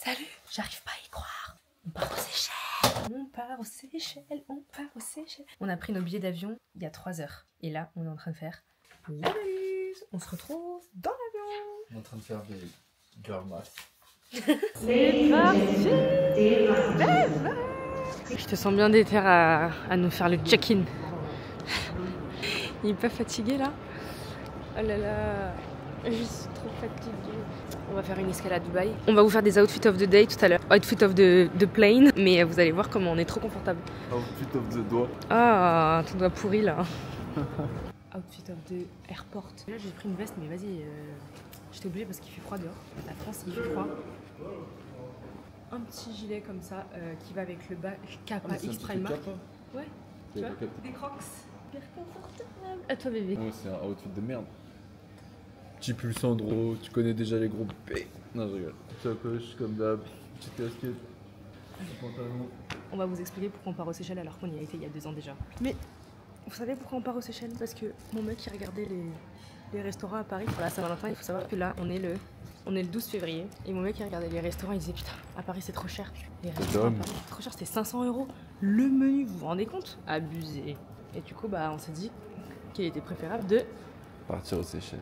Salut, j'arrive pas à y croire. On part aux Seychelles. On part aux Seychelles, on part aux Seychelles. On a pris nos billets d'avion il y a 3 heures. Et là, on est en train de faire la valise. On se retrouve dans l'avion. On est en train de faire des girl math. C'est parti. Je te sens bien déter à nous faire le check-in. Il est pas fatigué là? Oh là là, je suis trop fatiguée. On va faire une escale à Dubaï. On va vous faire des outfits of the day tout à l'heure. Outfit of the plane. Mais vous allez voir comment on est trop confortable. Outfit of the doigt. Ah, ton doigt pourri là. Outfit of the airport. Là j'ai pris une veste mais vas-y, j'étais obligée parce qu'il fait froid dehors. La France il fait froid. Un petit gilet comme ça qui va avec le bas Kappa X Primark. Ouais, tu vois, des crocs. Hyper confortable. À toi bébé. Ouais, c'est un outfit de merde. Petit pull Sandro, tu connais déjà les groupes P. Non, je rigole. Sacoche comme d'hab, petite casquette, petit pantalon. On va vous expliquer pourquoi on part aux Seychelles alors qu'on y a été il y a 2 ans déjà. Mais vous savez pourquoi on part aux Seychelles? Parce que mon mec il regardait les restaurants à Paris pour la Saint-Valentin. Il faut savoir que là on est le 12 février et mon mec il regardait les restaurants, il disait putain à Paris c'est trop cher. Les restaurants à Paris c'est trop cher, c'était 500 €. Le menu, vous vous rendez compte? Abusé. Et du coup bah on s'est dit qu'il était préférable de partir aux Seychelles.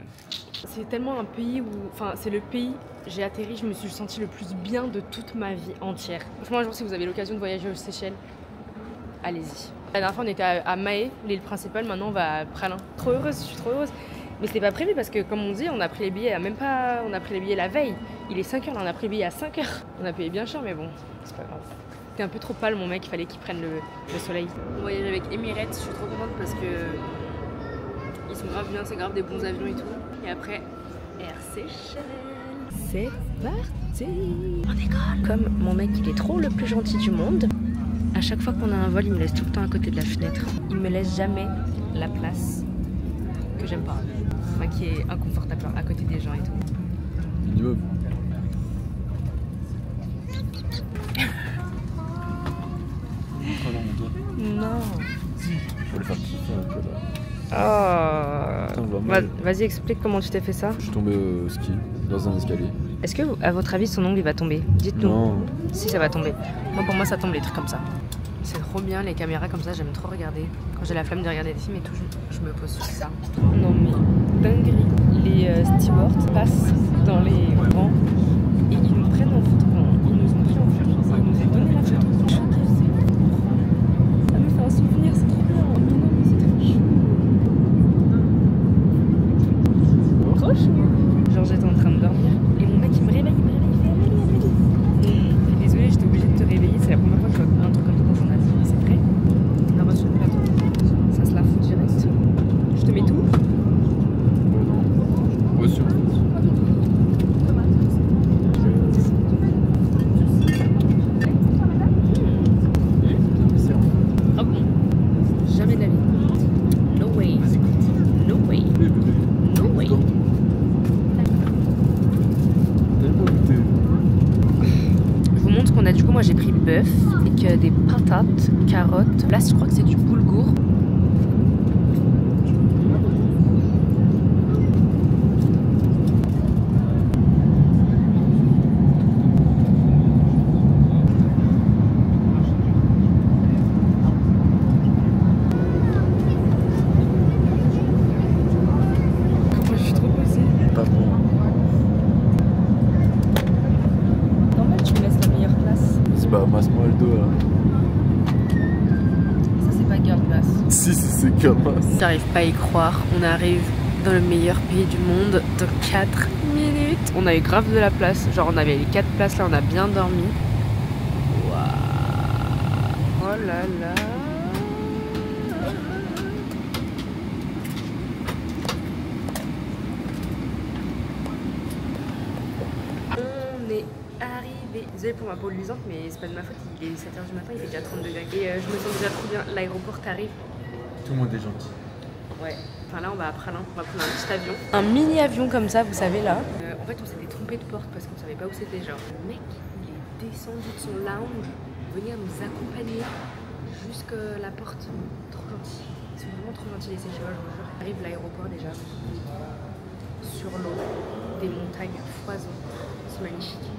C'est tellement un pays où, enfin c'est le pays, j'ai atterri, je me suis sentie le plus bien de toute ma vie entière. Franchement un jour si vous avez l'occasion de voyager aux Seychelles, allez-y. La dernière fois on était à Mahé, l'île principale, maintenant on va à Pralin. Trop heureuse, je suis trop heureuse. Mais c'était pas prévu parce que comme on dit, on a pris les billets à même pas, on a pris les billets la veille. Il est 5h, là on a pris les billets à 5h. On a payé bien cher mais bon, c'est pas grave. C'était un peu trop pâle mon mec, il fallait qu'il prenne le soleil. On voyage avec Emirates, je suis trop contente parce que ils sont grave bien, c'est grave des bons avions et tout. Et après, Air Seychelles. C'est parti. On décolle. Comme mon mec il est trop le plus gentil du monde, à chaque fois qu'on a un vol, il me laisse tout le temps à côté de la fenêtre. Il me laisse jamais la place que j'aime pas. Moi qui est inconfortable à côté des gens et tout. Minimum. Non. Si, faut les faire kiffer un peu là. Oh. Vas-y, explique comment tu t'es fait ça. Je suis tombé au ski, dans un escalier. Est-ce que, à votre avis, son ongle il va tomber? Dites-nous. Non. Si ça va tomber. Moi, pour moi, ça tombe les trucs comme ça. C'est trop bien les caméras comme ça, j'aime trop regarder. Quand j'ai la flemme de regarder des films et tout, je me pose sur ça. Non mais dinguerie. Les stewards passent dans les rangs et ils nous prennent en photo. Ils nous ont pris en photo. Ils nous ont donné la photo. Ça nous fait un souvenir, c'est trop bien. Mais non mais c'est trop chou. Trop chou. Genre j'étais en train de dormir et mon mec il me réveille, il fait Amélie. Désolée, j'étais obligée de te réveiller, c'est la première fois que je vois un truc comme ça dans ton avis. C'est vrai? On a reçu le plateau. Ça se la fout direct. Je te mets tout? Ouais, sûr. Ah bon? Jamais de la vie. No way. No way. No way. Je vous montre ce qu'on a. Du coup, moi j'ai pris bœuf avec des patates, carottes. Là, je crois que c'est du boulgour. Je suis trop posée. Pas bon. Normal, tu me laisses la meilleure place. C'est pas masse-moi le dos là. Ça, c'est pas girl class. Si, c'est comme ça. J'arrive pas à y croire, on arrive dans le meilleur pays du monde dans 4 minutes. On a eu grave de la place, genre on avait les 4 places là, on a bien dormi. Waouh. Oh là là. On est arrivé. Désolée pour ma peau luisante, mais c'est pas de ma faute, il est 7h du matin, il fait déjà 30 degrés. Et je me sens déjà trop bien, l'aéroport t'arrive. Tout le monde est gentil. Ouais, enfin là on va à Pralin, on va prendre un petit avion. Un mini avion comme ça, vous savez là. En fait on s'était trompé de porte parce qu'on savait pas où c'était genre. Le mec il est descendu de son lounge, venir nous accompagner jusqu'à la porte. Trop gentil. Ils sont vraiment trop gentils les Seychelles, je vous jure. On arrive à l'aéroport déjà. Sur l'eau, des montagnes foison. C'est magnifique.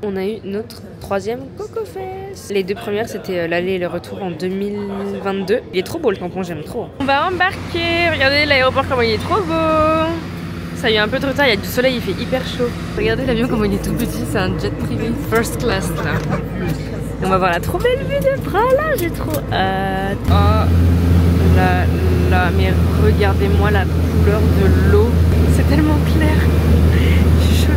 On a eu notre 3e Coco Fest. Les 2 premières, c'était l'aller et le retour en 2022. Il est trop beau le tampon, j'aime trop. On va embarquer. Regardez l'aéroport comment il est trop beau. Ça a eu un peu de retard, il y a du soleil, il fait hyper chaud. Regardez l'avion comment il est tout petit, c'est un jet privé. First class là. Et on va voir la trop belle vue de Praia, j'ai trop hâte. Oh là là, mais regardez-moi la couleur de l'eau. C'est tellement clair. Je suis choquée.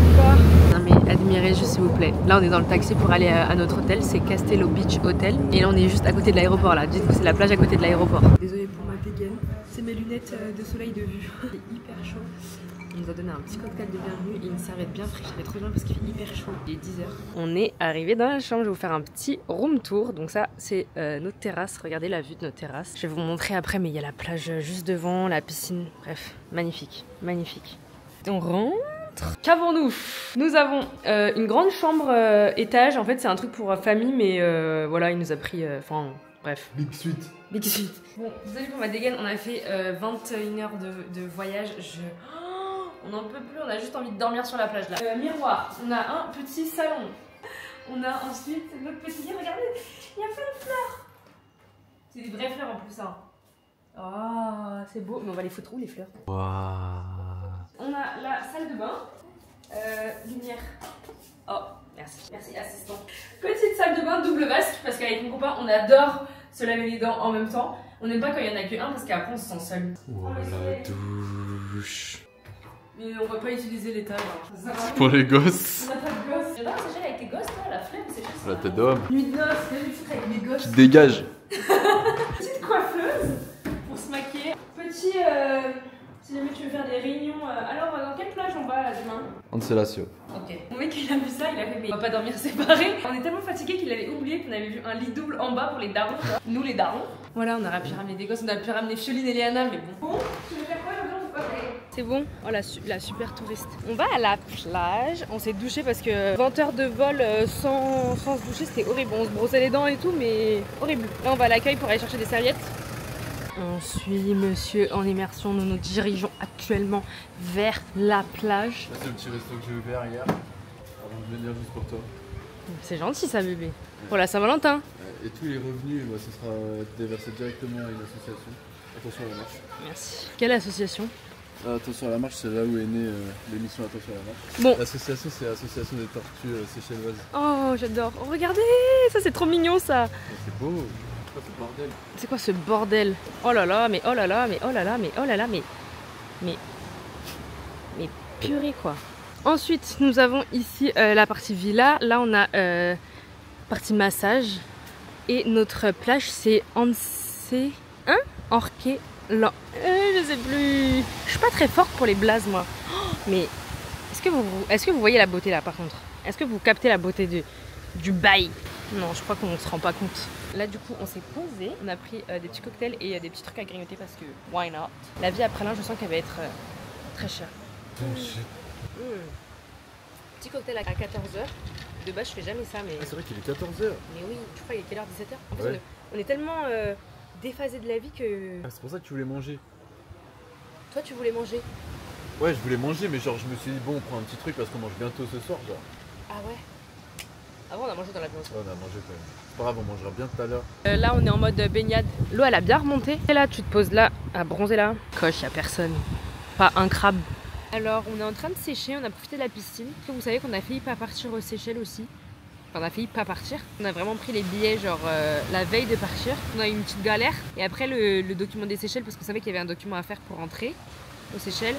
Non mais admirez juste s'il vous plaît. Là on est dans le taxi pour aller à notre hôtel, c'est Castello Beach Hotel. Et là on est juste à côté de l'aéroport là. Dites-vous c'est la plage à côté de l'aéroport. Désolée pour ma dégaine, c'est mes lunettes de soleil de vue. C'est hyper chaud. Il nous a donné un petit cocktail de bienvenue et une serviette bien fraîche. Elle est trop bien parce qu'il fait hyper chaud. Il est 10h. On est arrivé dans la chambre. Je vais vous faire un petit room tour. Donc ça, c'est notre terrasse. Regardez la vue de notre terrasse. Je vais vous montrer après, mais il y a la plage juste devant, la piscine. Bref, magnifique, magnifique. On rentre. Qu'avons-nous? Nous avons une grande chambre étage. En fait, c'est un truc pour famille, mais voilà, il nous a pris... Enfin, bref. Big suite. Big suite. Bon, vous avez vu pour ma dégaine, on a fait 21 heures de voyage. On n'en peut plus, on a juste envie de dormir sur la plage là. Miroir, on a un petit salon. On a ensuite notre petit lit, regardez, il y a plein de fleurs. C'est des vraies fleurs en plus. Hein. Oh, c'est beau. Mais on va les foutre où les fleurs? Waouh. On a la salle de bain. Lumière. Oh, merci. Merci assistant. Petite salle de bain double vasque parce qu'avec mon copain on adore se laver les dents en même temps. On n'aime pas quand il y en a que un parce qu'après on se sent seul. Voilà, douche. Mais on va pas utiliser l'étage. Hein. Pour les gosses. On a pas de gosses. J'adore sécher avec les gosses, toi, la flemme, c'est juste. La tête d'homme. Nuit de noces, c'est juste avec les gosses. Qui dégage. Petite coiffeuse pour se maquiller. Petit. Si jamais tu veux faire des réunions. Alors, dans quelle plage on va demain? Ancellacio. Ok. Mon mec, il a vu ça, il a fait, mais on va pas dormir séparés. On est tellement fatigués qu'il avait oublié qu'on avait vu un lit double en bas pour les darons. Nous, les darons. Voilà, on aurait pu ramener des gosses, on aurait pu ramener Fioline et Léana, mais bon. Bon, tu veux faire quoi aujourd'hui? C'est bon. Oh la super touriste. On va à la plage. On s'est douché parce que 20 heures de vol sans se doucher, c'était horrible. On se brossait les dents et tout, mais horrible. Là, on va à l'accueil pour aller chercher des serviettes. On suit monsieur en immersion. Nous nous dirigeons actuellement vers la plage. C'est le petit resto que j'ai ouvert hier avant de venir juste pour toi. C'est gentil ça, bébé. Pour la Saint-Valentin. Et tous les revenus, bah, ce sera déversé directement à une association. Attention à la marche. Merci. Quelle association? Attention à la marche, c'est là où est née l'émission Attention à la marche. Bon. L'association, c'est l'Association des tortues séchelloises. Oh, j'adore. Oh, regardez, ça c'est trop mignon ça. C'est beau. C'est quoi ce bordel? C'est quoi ce bordel? Oh là là, mais oh là là, mais oh là là, mais oh là là, mais purée quoi. Ensuite, nous avons ici la partie villa. Là, on a partie massage. Et notre plage, c'est Orque. Là, je sais plus. Je suis pas très forte pour les blazes moi. Oh, mais est-ce que vous voyez la beauté là par contre? Est-ce que vous captez la beauté du bail? Non, je crois qu'on se rend pas compte. Là du coup on s'est posé, on a pris des petits cocktails et des petits trucs à grignoter parce que why not? La vie après là je sens qu'elle va être très chère. Petit cocktail à 14h. De base je fais jamais ça mais... Ah, c'est vrai qu'il est 14h. Mais oui, je crois qu'il est quelle heure? 17h? En fait ouais. on est tellement déphasé de la vie que... Ah, c'est pour ça que tu voulais manger. Toi tu voulais manger? Ouais, je voulais manger, mais genre je me suis dit bon, on prend un petit truc parce qu'on mange bientôt ce soir, genre. Ah ouais? Avant on a mangé dans l'avion. Ouais, on a mangé quand même. C'est pas grave, on mangera bien tout à l'heure. Là on est en mode baignade. L'eau elle a bien remonté. Et là tu te poses là, à bronzer là. Coche, y a personne. Pas un crabe. Alors on est en train de sécher, on a profité de la piscine. Vous savez qu'on a failli pas partir aux Seychelles aussi. Enfin, on a failli pas partir. On a vraiment pris les billets genre la veille de partir. On a eu une petite galère. Et après le document des Seychelles, parce qu'on savait qu'il y avait un document à faire pour rentrer aux Seychelles.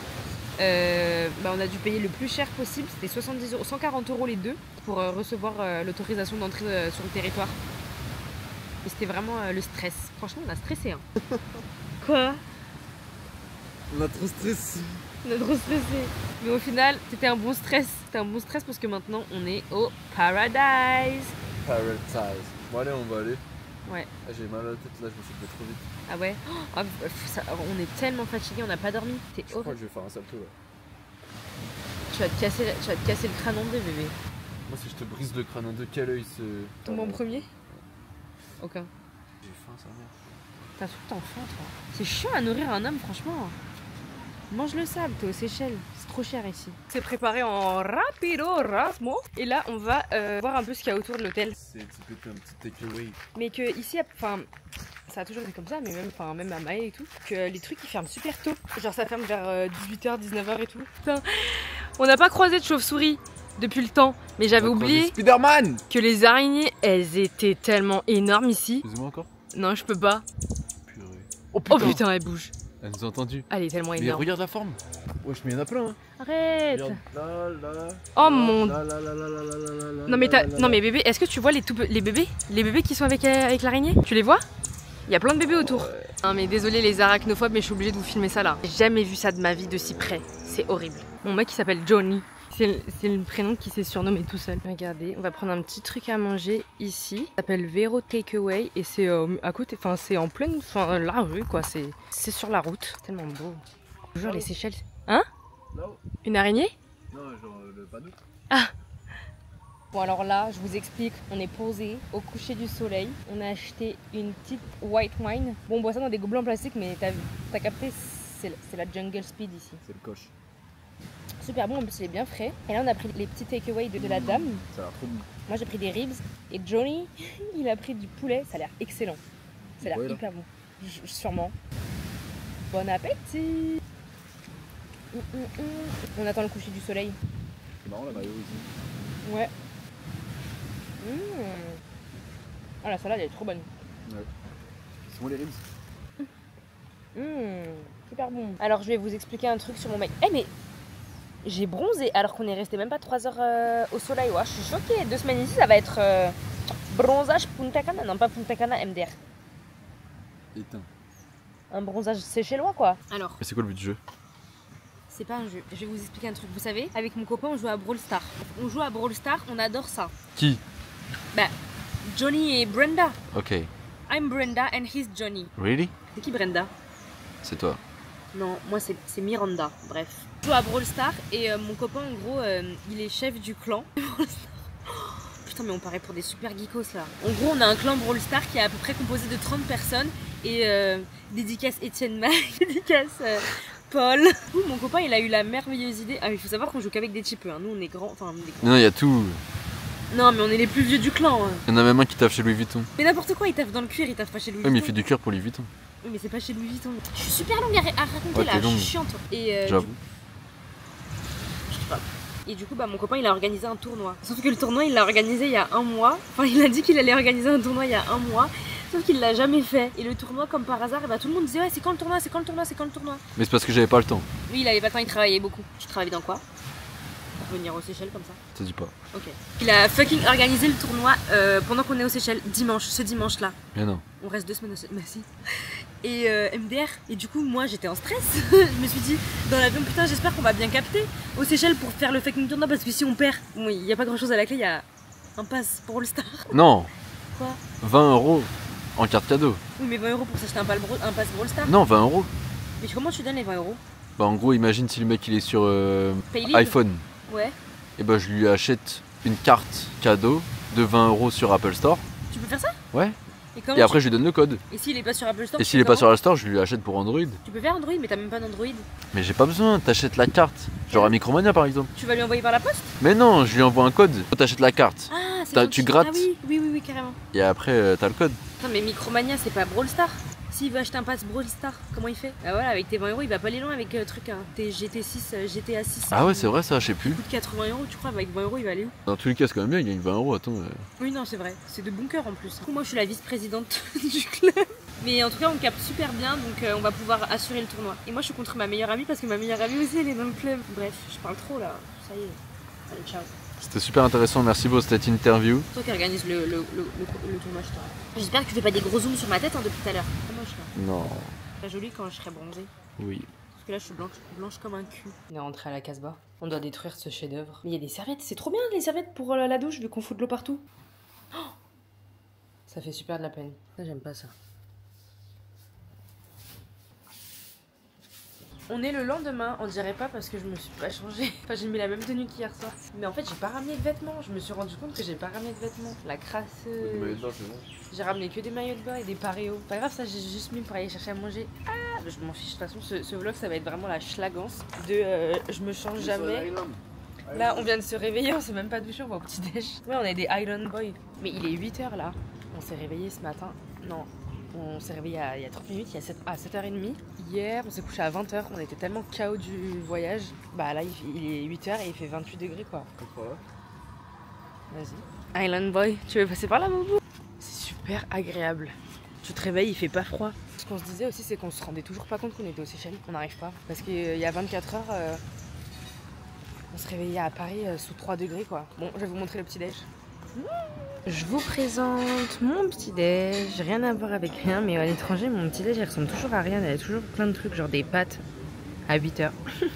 On a dû payer le plus cher possible, c'était 70 €, 140 € les deux pour recevoir l'autorisation d'entrer sur le territoire. Et c'était vraiment le stress. Franchement, on a stressé. Hein. Quoi? On a trop stressé. On a trop stressé. Mais au final, c'était un bon stress. C'était un bon stress parce que maintenant, on est au paradise. Paradise. Bon allez, on va aller. Ouais. Ah, j'ai mal à la tête là, je me suis fait trop vite. Ah ouais? On est tellement fatigué, on n'a pas dormi. C'est Je crois horrible. que je vais faire un salto là. Tu vas te casser le crâne en deux, bébé. Moi si je te brise le crâne en deux, quel œil se... Tombe en premier? Aucun. J'ai faim, ça merde. T'as tout le temps faim, toi. C'est chiant à nourrir un homme, franchement. Mange le sable, t'es aux Seychelles. C'est trop cher ici. C'est préparé en rapidement. Et là, on va voir un peu ce qu'il y a autour de l'hôtel. C'est peut-être un petit takeaway. Mais que ici, enfin, ça a toujours été comme ça, mais même à Mahé et tout, que les trucs ils ferment super tôt. Genre ça ferme vers 18h, 19h et tout. Putain, on n'a pas croisé de chauve-souris depuis le temps, mais j'avais oublié Spider-Man que les araignées, elles étaient tellement énormes ici. Excuse-moi encore. Non, je peux pas. Purée. Oh putain, elle bouge. Elle nous a entendu. Elle est tellement Mais énorme. regarde la forme. Wesh, mais il y en a plein. Hein. Arrête. Regarde. Là. Oh mon. Là. Non mais non mais bébé, est-ce que tu vois les bébés qui sont avec l'araignée? Tu les vois? Il y a plein de bébés autour. Non mais désolé les arachnophobes, mais je suis obligée de vous filmer ça là. J'ai jamais vu ça de ma vie de si près. C'est horrible. Mon mec il s'appelle Johnny. C'est le prénom qui s'est surnommé tout seul. Regardez, on va prendre un petit truc à manger ici. Ça s'appelle Vero Takeaway et c'est à côté, enfin c'est en pleine, la rue quoi. C'est sur la route. C'est tellement beau. Toujours les Seychelles. Hein? Une araignée? Non, genre le panneau. Ah. Bon alors là, je vous explique, on est posé au coucher du soleil. On a acheté une petite white wine. Bon, on boit ça dans des gobelets en plastique, mais t'as capté, c'est la jungle speed ici. C'est le coche. Super bon, en plus il est bien frais. Et là on a pris les petits takeaways de la dame. Ça a l'air trop bon. Moi j'ai pris des ribs et Johnny, il a pris du poulet. Ça a l'air excellent. Ça a l'air hyper bon. Sûrement. Bon appétit. On attend le coucher du soleil. C'est marrant la maillot ici. Ouais. Ah la salade elle est trop bonne. Ouais. C'est moi les ribs. Super bon. Alors je vais vous expliquer un truc sur mon mec. Eh mais j'ai bronzé alors qu'on est resté même pas 3 heures au soleil. Ouais, je suis choquée. 2 semaines ici ça va être bronzage Punta Cana. Non pas Punta Cana, MDR. Éteint. Un bronzage séchellois quoi. Alors. Mais c'est quoi le but du jeu? C'est pas un jeu. Je vais vous expliquer un truc. Vous savez, avec mon copain on joue à Brawl Stars. On joue à Brawl Stars, on adore ça. Qui? Bah Johnny et Brenda. Ok. I'm Brenda and he's Johnny. Really? C'est qui Brenda? C'est toi. Non, moi c'est Miranda, bref. Je joue à Brawl Stars et mon copain en gros il est chef du clan. Putain mais on paraît pour des super geekos là. En gros on a un clan Brawl Stars qui est à peu près composé de 30 personnes et dédicace Étienne Mac, dédicace Paul. Mon copain il a eu la merveilleuse idée. Ah il faut savoir qu'on joue qu'avec des types, hein. Nous on est grands, enfin on est grands. Non, il y a tout. Non mais on est les plus vieux du clan. Hein. Il y en a même un qui taffe chez Louis Vuitton. Mais n'importe quoi, il taffe dans le cuir, il taffe pas chez Louis Vuitton. Oui mais il fait du cuir pour Louis Vuitton. Oui mais c'est pas chez Louis Vuitton. Je suis super longue à raconter Ouais, là, je suis chiante. Et j'avoue. Et du coup, bah, mon copain il a organisé un tournoi. Sauf que le tournoi il l'a organisé il y a 1 mois. Enfin, il a dit qu'il allait organiser un tournoi il y a 1 mois. Sauf qu'il l'a jamais fait. Et le tournoi, comme par hasard, et bah, tout le monde disait ouais, c'est quand le tournoi, c'est quand le tournoi, c'est quand le tournoi. Mais c'est parce que j'avais pas le temps. Lui il avait pas le temps, il travaillait beaucoup. Tu travailles dans quoi? Pour venir aux Seychelles comme ça? Ça dit pas. Ok. Il a fucking organisé le tournoi pendant qu'on est aux Seychelles, dimanche, ce dimanche là. Mais non. On reste 2 semaines aux Seychelles. Bah si. Et MDR. Et du coup, moi j'étais en stress. Je me suis dit, dans l'avion, putain, j'espère qu'on va bien capter aux Seychelles pour faire le fucking tournoi parce que si on perd, bon, il n'y a pas grand chose à la clé, il y a un pass pour All Star. Non. Quoi? 20 € en carte cadeau. Oui, mais 20 € pour s'acheter un pass Brawl Star. Non, 20 €. Mais comment tu donnes les 20 €? Bah en gros, imagine si le mec il est sur Paylead. iPhone. Ouais. Et bah je lui achète une carte cadeau de 20 € sur Apple Store. Tu peux faire ça? Ouais. comment Et après je lui donne le code. Et s'il est pas sur Apple Store? Et s'il est pas sur Apple Store, je lui achète pour Android. Tu peux faire Android, mais t'as même pas d'Android. Mais j'ai pas besoin, t'achètes la carte. Genre à Micromania par exemple. Tu vas lui envoyer par la poste? Mais non, je lui envoie un code. T'achètes la carte. Ah, c'est Tu grattes. Ah oui, carrément. Et après t'as le code. Non, mais Micromania, c'est pas Brawl Star. S'il veut acheter un pass Brawl Star, comment il fait? Bah voilà, avec tes 20 €, il va pas aller loin avec truc, hein. Tes GT6, GTA 6. Ah ouais, c'est vrai ça, je sais plus. Il coûte 80 €, tu crois, avec 20 €, il va aller où? Dans tous les cas, c'est quand même bien, il gagne 20 €. Attends. Oui, non, c'est vrai. C'est de bon cœur en plus. Du coup, moi, je suis la vice-présidente du club. Mais en tout cas, on capte super bien, donc on va pouvoir assurer le tournoi. Et moi, je suis contre ma meilleure amie parce que ma meilleure amie aussi, elle est dans le club. Bref, je parle trop là. Ça y est. Allez, ciao. C'était super intéressant, merci pour cette interview. C'est toi qui organise le tournoi, je te rappelle. J'espère que tu fais pas des gros zooms sur ma tête depuis tout à l'heure. Ah, moche là. Non. Très jolie quand je serai bronzée. Oui. Parce que là, je suis blanche comme un cul. On est rentré à la Casbah. On doit détruire ce chef-d'œuvre. Mais il y a des serviettes. C'est trop bien les serviettes pour la douche vu qu'on fout de l'eau partout. Oh, ça fait super de la peine. Ça, j'aime pas ça. On est le lendemain, on dirait pas parce que je me suis pas changée. Enfin, j'ai mis la même tenue qu'hier soir. Mais en fait, j'ai pas ramené de vêtements. Je me suis rendu compte que j'ai pas ramené de vêtements. La crasseuse. J'ai ramené que des maillots de bain et des paréos. Pas grave, ça j'ai juste mis pour aller chercher à manger. Ah, je m'en fiche. De toute façon, ce vlog ça va être vraiment la schlagance de je me change jamais. Là, on vient de se réveiller, on s'est même pas douché, on va au petit déj. Ouais, on est des Island Boys. Mais il est 8h là. On s'est réveillé ce matin. Non. On s'est réveillé il y a 30 minutes, il y a 7h30. Hier, on s'est couché à 20h. On était tellement KO du voyage. Bah là, il est 8h et il fait 28 degrés quoi. Vas-y. Island Boy, tu veux passer par là, Boubou? C'est super agréable. Tu te réveilles, il fait pas froid. Ce qu'on se disait aussi, c'est qu'on se rendait toujours pas compte qu'on était aux Seychelles. On n'arrive pas. Parce qu'il y a 24 heures, on se réveillait à Paris sous 3 degrés quoi. Bon, je vais vous montrer le petit déj. Je vous présente mon petit déj, rien à voir avec rien, mais à l'étranger mon petit déj il ressemble toujours à rien, il y a toujours plein de trucs, genre des pâtes à 8h.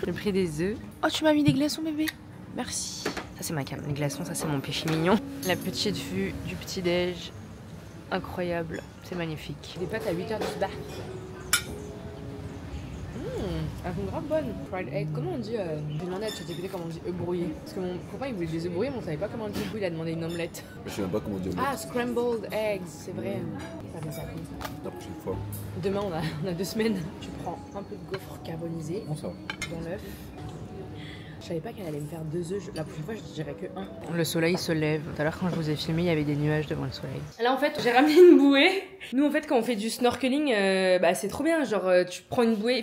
J'ai pris des œufs. Oh, tu m'as mis des glaçons bébé, merci. Ça c'est ma cam, les glaçons ça c'est mon péché mignon. La petite vue du petit déj, incroyable, c'est magnifique. Des pâtes à 8h du bar. Elles sont grave bonnes. Fried egg, comment on dit J'ai demandé à ChatGPT comment on dit œufs brouillés. Parce que mon copain il voulait des œufs brouillés, mais on savait pas comment on dit. Du coup, il a demandé une omelette. Je sais même pas comment dire. Ah, scrambled eggs, c'est vrai. Ça fait ça comme ça. La prochaine fois. Demain, on a 2 semaines. Tu prends un peu de gaufre carbonisé Comment ça dans l'œuf. Je savais pas qu'elle allait me faire 2 œufs. La prochaine fois, je dirais que 1. Le soleil se lève. Tout à l'heure, quand je vous ai filmé, il y avait des nuages devant le soleil. Là, en fait, j'ai ramené une bouée. Nous, en fait, quand on fait du snorkeling, bah, c'est trop bien. Genre, tu prends une bouée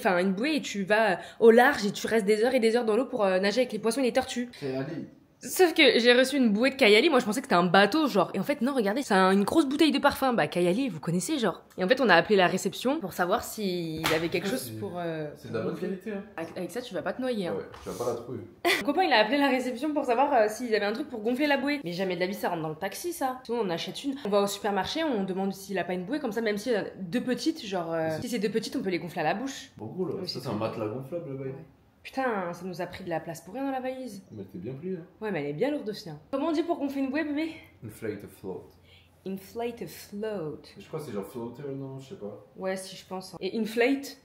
et tu vas au large et tu restes des heures et des heures dans l'eau pour nager avec les poissons et les tortues. C'est Ali. Sauf que j'ai reçu une bouée de Kayali, moi je pensais que c'était un bateau genre. Et en fait non, regardez, c'est une grosse bouteille de parfum. Bah Kayali, vous connaissez genre. Et en fait on a appelé la réception pour savoir s'il avait quelque chose pour... C'est de la bonne qualité hein. Avec ça tu vas pas te noyer hein. Ouais, tu vas pas la trouver. Mon copain il a appelé la réception pour savoir s'il avait un truc pour gonfler la bouée. Mais jamais de la vie ça rentre dans le taxi ça. Sinon on achète une. On va au supermarché, on demande s'il a pas une bouée comme ça, même s'il y a 2 petites, genre si c'est 2 petites on peut les gonfler à la bouche. Bon gros là, ça c'est un matelas gonflable là-bas. Ouais. Putain, ça nous a pris de la place pour rien dans la valise. Mais t'es bien plié hein. Ouais mais elle est bien lourde aussi hein. Comment on dit pour gonfler une bouée bébé? Inflate a float. Inflate a float. Je crois que c'est genre floater non, je sais pas. Ouais si je pense. Et inflate?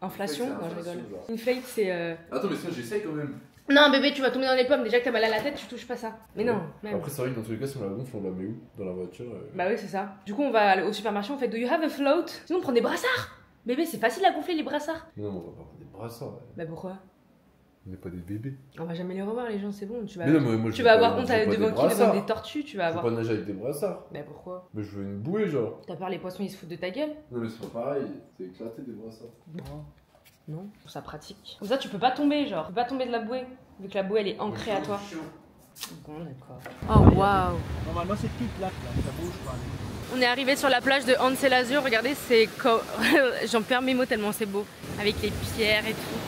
Inflation? Non je rigole. Inflate c'est Attends mais sinon j'essaye quand même. Non bébé tu vas tomber dans les pommes, déjà que t'as mal à la tête tu touches pas ça. Mais non, même. Après c'est vrai que dans tous les cas si on la gonfle on la met où? Dans la voiture Bah oui c'est ça. Du coup on va au supermarché, on fait do you have a float? Sinon on prend des brassards. Bébé c'est facile à gonfler les brassards. Mais non mais on va pas prendre des brassards ouais. Bah pourquoi? On n'est pas des bébés. On va jamais les revoir les gens, c'est bon. Tu vas, mais non, mais moi, tu vas avoir honte devant qui? Devant des tortues, tu vas avoir. Je peux pas nager avec des brassards. Bah pourquoi? Mais je veux une bouée genre. T'as peur les poissons ils se foutent de ta gueule? Non mais c'est pas pareil, c'est éclaté des brassards. Non, ça pratique. Comme ça tu peux pas tomber genre. Tu peux pas tomber de la bouée, vu que la bouée elle est ancrée à toi. Bon d'accord. Oh waouh. Normalement c'est tout plat là, ça bouge pas. On est arrivé sur la plage de Anse-Lazur, regardez c'est... J'en perds mes mots tellement c'est beau. Avec les pierres et tout.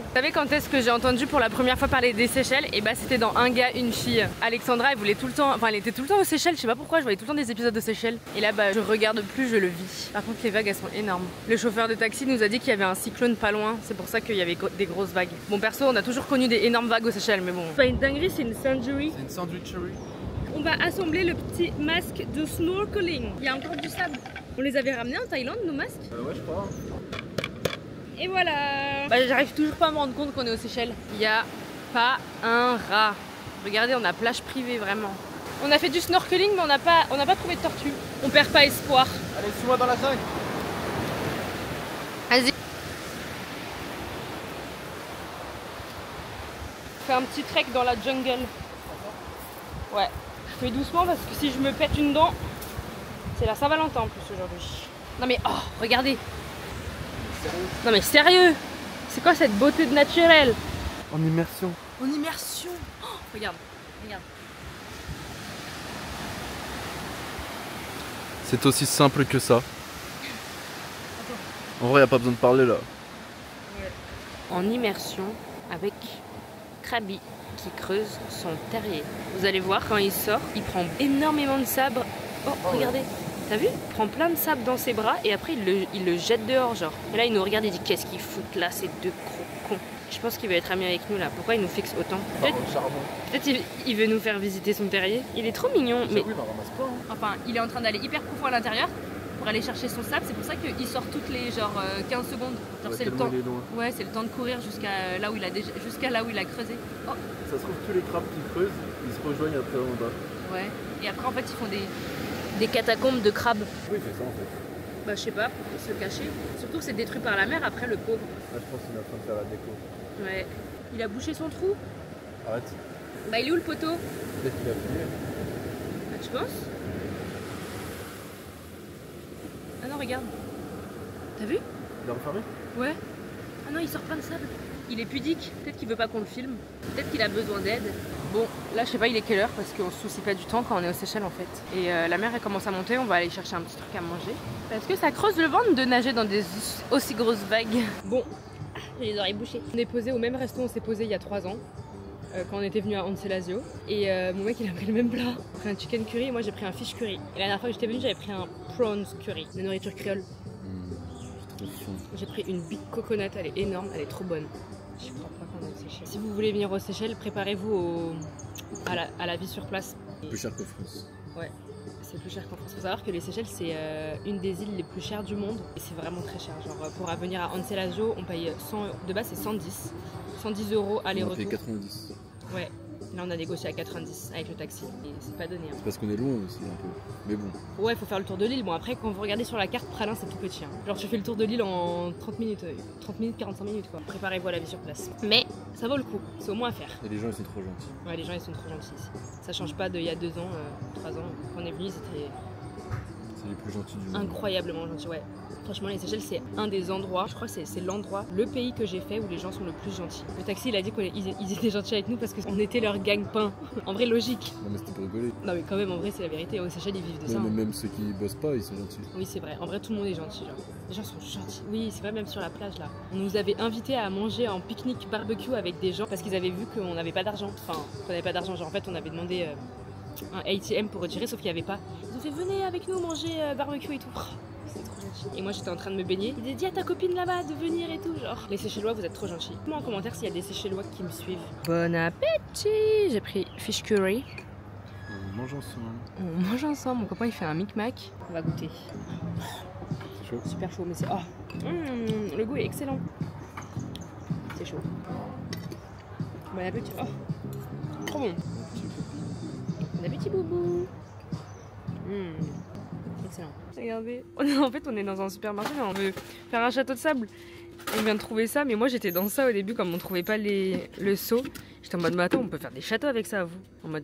Vous savez quand est-ce que j'ai entendu pour la première fois parler des Seychelles? Et bah c'était dans Un gars, une fille. Alexandra elle voulait tout le temps, enfin elle était tout le temps aux Seychelles, je sais pas pourquoi, je voyais tout le temps des épisodes de Seychelles. Et là bah je regarde plus, je le vis. Par contre les vagues elles sont énormes. Le chauffeur de taxi nous a dit qu'il y avait un cyclone pas loin, c'est pour ça qu'il y avait des grosses vagues. Bon perso on a toujours connu des énormes vagues aux Seychelles mais bon. C'est pas une dinguerie, c'est une sandwicherie. C'est une sandwicherie. On va assembler le petit masque de snorkeling. Il y a encore du sable. On les avait ramenés en Thaïlande nos masques? Ouais je crois. Et voilà. Bah, j'arrive toujours pas à me rendre compte qu'on est aux Seychelles. Il n'y a pas un rat. Regardez, on a plage privée vraiment. On a fait du snorkeling mais on n'a pas trouvé de tortue. On perd pas espoir. Allez, suis-moi dans la jungle. Vas-y. Fais un petit trek dans la jungle. Ouais. Je fais doucement parce que si je me pète une dent, c'est la Saint-Valentin en plus aujourd'hui. Non mais oh, regardez. Non mais sérieux, c'est quoi cette beauté de naturelle? En immersion. En immersion. Oh, regarde, regarde. C'est aussi simple que ça. En vrai y a pas besoin de parler là. Ouais. En immersion avec Krabi qui creuse son terrier. Vous allez voir quand il sort, il prend énormément de sable. Oh regardez. T'as vu? Il prend plein de sable dans ses bras et après il le jette dehors genre. Et là il nous regarde et dit qu'est-ce qu'ils foutent là ces deux gros cons. Je pense qu'il va être ami avec nous là. Pourquoi il nous fixe autant? Peut-être il veut nous faire visiter son terrier. Il est trop mignon. Mais oui, ramasse pas, hein. enfin il est en train d'aller hyper profond à l'intérieur pour aller chercher son sable. C'est pour ça qu'il sort toutes les genre 15 secondes. Genre Ouais, c'est le tellement temps. il est loin. Ouais, c'est le temps de courir jusqu'à là où il a creusé. Oh, Ça se trouve, tous les crabes qui creusent, ils se rejoignent après en bas. ouais. Et après en fait ils font des catacombes de crabes. Oui, c'est ça en fait. Bah je sais pas, pour se cacher. Surtout que c'est détruit par la mer après le pauvre. Là, je pense qu'il est en train de faire la déco. Ouais. Il a bouché son trou. Arrête. Bah il est où le poteau? Peut-être qu'il a fini. Bah tu penses? Ah non regarde. T'as vu? Il a refermé? Ouais. Ah non il sort plein de sable. Il est pudique. Peut-être qu'il veut pas qu'on le filme. Peut-être qu'il a besoin d'aide. Bon, là je sais pas il est quelle heure parce qu'on se soucie pas du temps quand on est aux Seychelles en fait. Et la mer elle commence à monter, on va aller chercher un petit truc à manger. Parce que ça creuse le ventre de nager dans des aussi grosses vagues. Bon, j'ai les oreilles bouchées. On est posé au même resto où on s'est posé il y a 3 ans. Quand on était venu à Anselasio. Et mon mec il a pris le même plat. Il a pris un chicken curry et moi j'ai pris un fish curry. Et la dernière fois que j'étais venue j'avais pris un prawns curry, de nourriture créole. J'ai trop faim. J'ai pris une big coconut, elle est énorme, elle est trop bonne. Je crois pas qu'on est aux Seychelles. Si vous voulez venir aux Seychelles, préparez-vous à la vie sur place. Plus cher que France. Ouais, c'est plus cher qu'en France. Il faut savoir que les Seychelles, c'est une des îles les plus chères du monde. Et c'est vraiment très cher. Genre pour venir à Anselasio, on paye 100, de base c'est 110. 110 € On a aller-retour. payé 90. Ouais, là on a négocié à 90 avec le taxi. Et c'est pas donné. Hein. C'est parce qu'on est loin aussi un peu. Mais bon. Ouais, faut faire le tour de l'île. Bon, après, quand vous regardez sur la carte, Pralin c'est tout petit. Hein. Genre, tu fais le tour de l'île en 30 minutes, 45 minutes quoi. Préparez-vous à la vie sur place. Mais ça vaut le coup, c'est au moins à faire. Et les gens ils sont trop gentils. Ouais, les gens ils sont trop gentils ici. Ça change pas d'il y a 2 ans, 3 ans. Quand on est venu, c'était C'est les plus gentils du monde. incroyablement gentil, ouais. Franchement, les Seychelles, c'est un des endroits, je crois que c'est l'endroit, le pays que j'ai fait où les gens sont le plus gentils. Le taxi, il a dit qu'ils étaient gentils avec nous parce qu'on était leur gagne-pain. En vrai, logique. Non mais c'était pour rigoler. Non, mais quand même, en vrai, c'est la vérité. Aux Seychelles, ils vivent de ça. Non, mais Hein. même ceux qui bossent pas, ils sont gentils. Oui, c'est vrai. En vrai, tout le monde est gentil. Genre. Les gens sont gentils. Oui, c'est vrai, même sur la plage, là. On nous avait invités à manger en pique-nique barbecue avec des gens parce qu'ils avaient vu qu'on n'avait pas d'argent. Enfin, qu'on n'avait pas d'argent. Genre, en fait, on avait demandé un ATM pour retirer, sauf qu'il n'y avait pas. Ils ont fait, venez avec nous manger barbecue et tout. C'était trop gentil. Et moi, j'étais en train de me baigner. Ils ont dit à ta copine là-bas de venir et tout. Genre, les Seychellois, vous êtes trop gentils. Dites-moi en commentaire s'il y a des Seychellois qui me suivent. Bon appétit! J'ai pris fish curry. On mange ensemble. On mange ensemble. Mon copain, il fait un micmac. On va goûter. C'est chaud. Super chaud, mais c'est... Oh, le goût est excellent. C'est chaud. Bon appétit. Oh, trop bon. Bon appétit, boubou. Excellent. Regardez. En fait, on est dans un supermarché, mais on veut faire un château de sable. On vient de trouver ça, mais moi j'étais dans ça au début, comme on trouvait pas le seau. J'étais en mode, mais attends, on peut faire des châteaux avec ça, vous. En mode,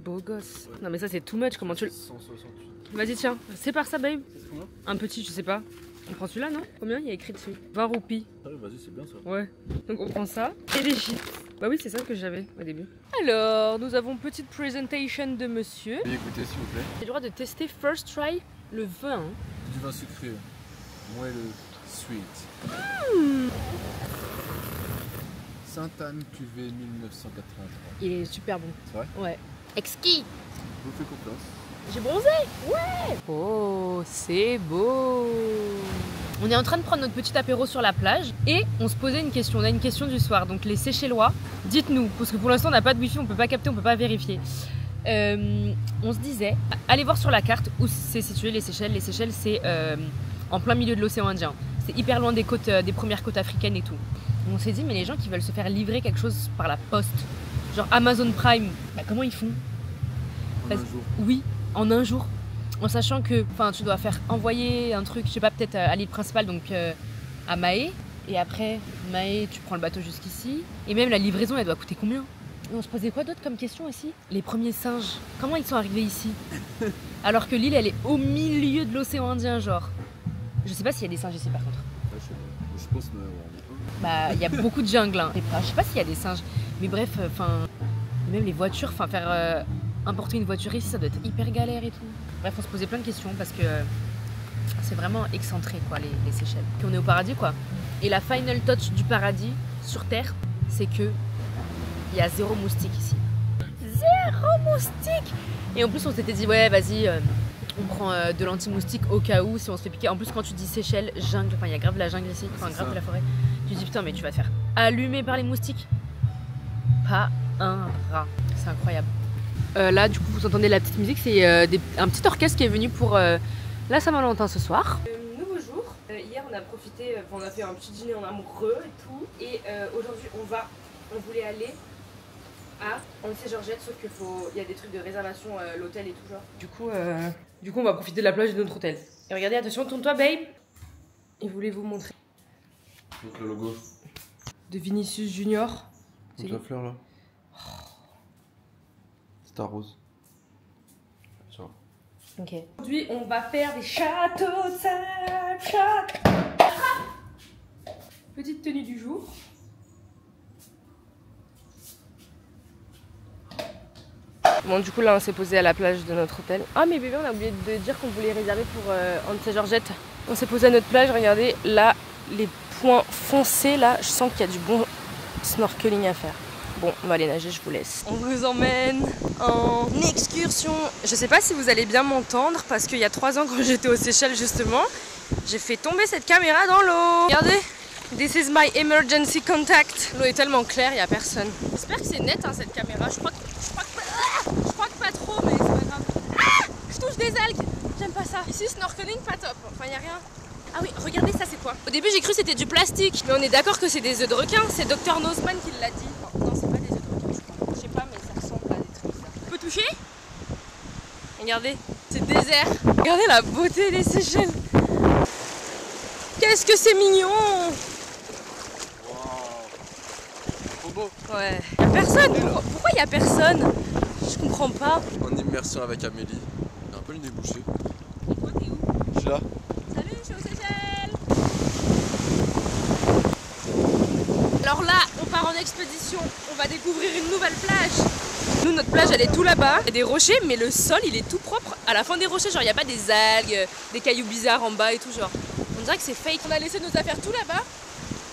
beau gosse. Non, mais ça c'est too much, comment tu le... 168. Vas-y, tiens, sépare ça, babe. C'est ce qu'on a? Un petit, je sais pas. On prend celui-là, non? Combien il y a écrit dessus? 20 roupies. Ah oui, vas-y, c'est bien ça. Ouais. Donc on prend ça et des chips. Bah oui, c'est ça que j'avais au début. Alors, nous avons petite presentation de monsieur. Veuillez goûter s'il vous plaît. J'ai le droit de tester first try le vin. Du vin sucré. Moelleux. Sweet. Sainte-Anne cuvée 1983. Il est super bon. C'est vrai? Ouais. Exquis. Je vous fais confiance. J'ai bronzé. Ouais. Oh, c'est beau. On est en train de prendre notre petit apéro sur la plage et on se posait une question. On a une question du soir. Donc les Seychellois, dites-nous, parce que pour l'instant on n'a pas de wifi, on peut pas capter, on peut pas vérifier. On se disait, allez voir sur la carte où c'est situé les Seychelles. Les Seychelles, c'est en plein milieu de l'océan Indien. C'est hyper loin des côtes, des premières côtes africaines et tout. On s'est dit, mais les gens qui veulent se faire livrer quelque chose par la poste, genre Amazon Prime, bah comment ils font? En un jour. Oui, en un jour. En sachant que tu dois faire envoyer un truc, je sais pas, peut-être à l'île principale, donc à Mahé. Et après, Mahé, tu prends le bateau jusqu'ici. Et même la livraison, elle doit coûter combien? Et on se posait quoi d'autre comme question ici? Les premiers singes, comment ils sont arrivés ici? Alors que l'île, elle est au milieu de l'océan Indien, genre. Je sais pas s'il y a des singes ici par contre. Ouais, je pense mais Bah, il y a beaucoup de jungle, hein. Je sais pas s'il y a des singes. Mais bref, même les voitures, faire importer une voiture ici, ça doit être hyper galère et tout. Bref, on se posait plein de questions parce que c'est vraiment excentré, quoi, les Seychelles. Puis on est au paradis, quoi. Et la final touch du paradis sur Terre, c'est que il y a 0 moustique ici. 0 moustique! Et en plus, on s'était dit, ouais, vas-y, on prend de l'anti-moustique au cas où, si on se fait piquer. En plus, quand tu dis Seychelles, jungle, il y a grave la jungle ici, grave de la forêt. Tu te dis, putain, mais tu vas te faire allumer par les moustiques. Pas un rat. C'est incroyable. Là, du coup, vous entendez la petite musique, c'est un petit orchestre qui est venu pour la Saint-Valentin ce soir. Nouveau jour. Hier on a profité, on a fait un petit dîner en amoureux et tout. Et aujourd'hui on voulait aller à Annecy-Georgette, sauf qu'il y a des trucs de réservation, l'hôtel et tout genre. Du coup on va profiter de la plage de notre hôtel. Et regardez, attention, tourne-toi babe. Et voulez vous montrer. Donc le logo. De Vinicius Junior. C'est la fleur là. C'est ta rose. Ciao. Ok. Aujourd'hui, on va faire des châteaux de sable. Petite tenue du jour. Bon, du coup, là, on s'est posé à la plage de notre hôtel. Ah, mais bébé, on a oublié de dire qu'on voulait réserver pour Annecy-Georgette. On s'est posé à notre plage. Regardez, là, les points foncés, là, je sens qu'il y a du bon snorkeling à faire. Bon, on va aller nager, je vous laisse. On vous emmène en excursion. Je sais pas si vous allez bien m'entendre parce qu'il y a 3 ans quand j'étais aux Seychelles justement, j'ai fait tomber cette caméra dans l'eau. Regardez, this is my emergency contact. L'eau est tellement claire, il n'y a personne. J'espère que c'est net hein, cette caméra. Je crois que pas trop, mais c'est pas grave. Ah, je touche des algues. J'aime pas ça. Ici, snorkeling, pas top. Enfin, il n'y a rien. Ah oui, regardez ça, c'est quoi? Au début, j'ai cru que c'était du plastique, mais on est d'accord que c'est des œufs de requin. C'est Dr Nozman qui l'a dit. Non, c'est pas des œufs de requin, je crois. Je sais pas, mais ça ressemble à des trucs ça. On peut toucher? Regardez, c'est désert. Regardez la beauté des Seychelles. Qu'est-ce que c'est mignon! Trop beau. Ouais. Y'a personne? Pourquoi y a personne? Je comprends pas. En immersion avec Amélie. Il a un peu le nez bouché. Toi, t'es où? Je suis là. Salut, je suis aux Seychelles. Alors là, on part en expédition. On va découvrir une nouvelle plage. Nous, notre plage, elle est tout là-bas. Il y a des rochers, mais le sol, il est tout propre. À la fin des rochers, genre, il n'y a pas des algues, des cailloux bizarres en bas et tout, genre. On dirait que c'est fake. On a laissé nos affaires tout là-bas.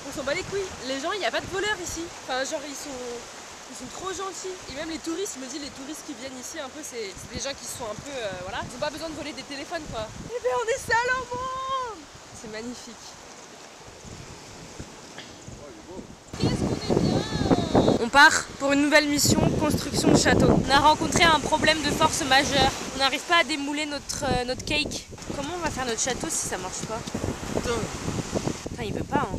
On s'en bat les couilles. Les gens, il n'y a pas de voleurs ici. Enfin, genre, ils sont trop gentils. Et même les touristes, je me dis, les touristes qui viennent ici, un peu, c'est des gens qui sont un peu, voilà. Ils n'ont pas besoin de voler des téléphones, quoi. Eh bien, on est seul au monde. C'est magnifique. Qu'est-ce qu'on est bien. On part pour une nouvelle mission, construction de château. On a rencontré un problème de force majeure. On n'arrive pas à démouler notre cake. Comment on va faire notre château si ça marche pas? Putain, il veut pas, hein.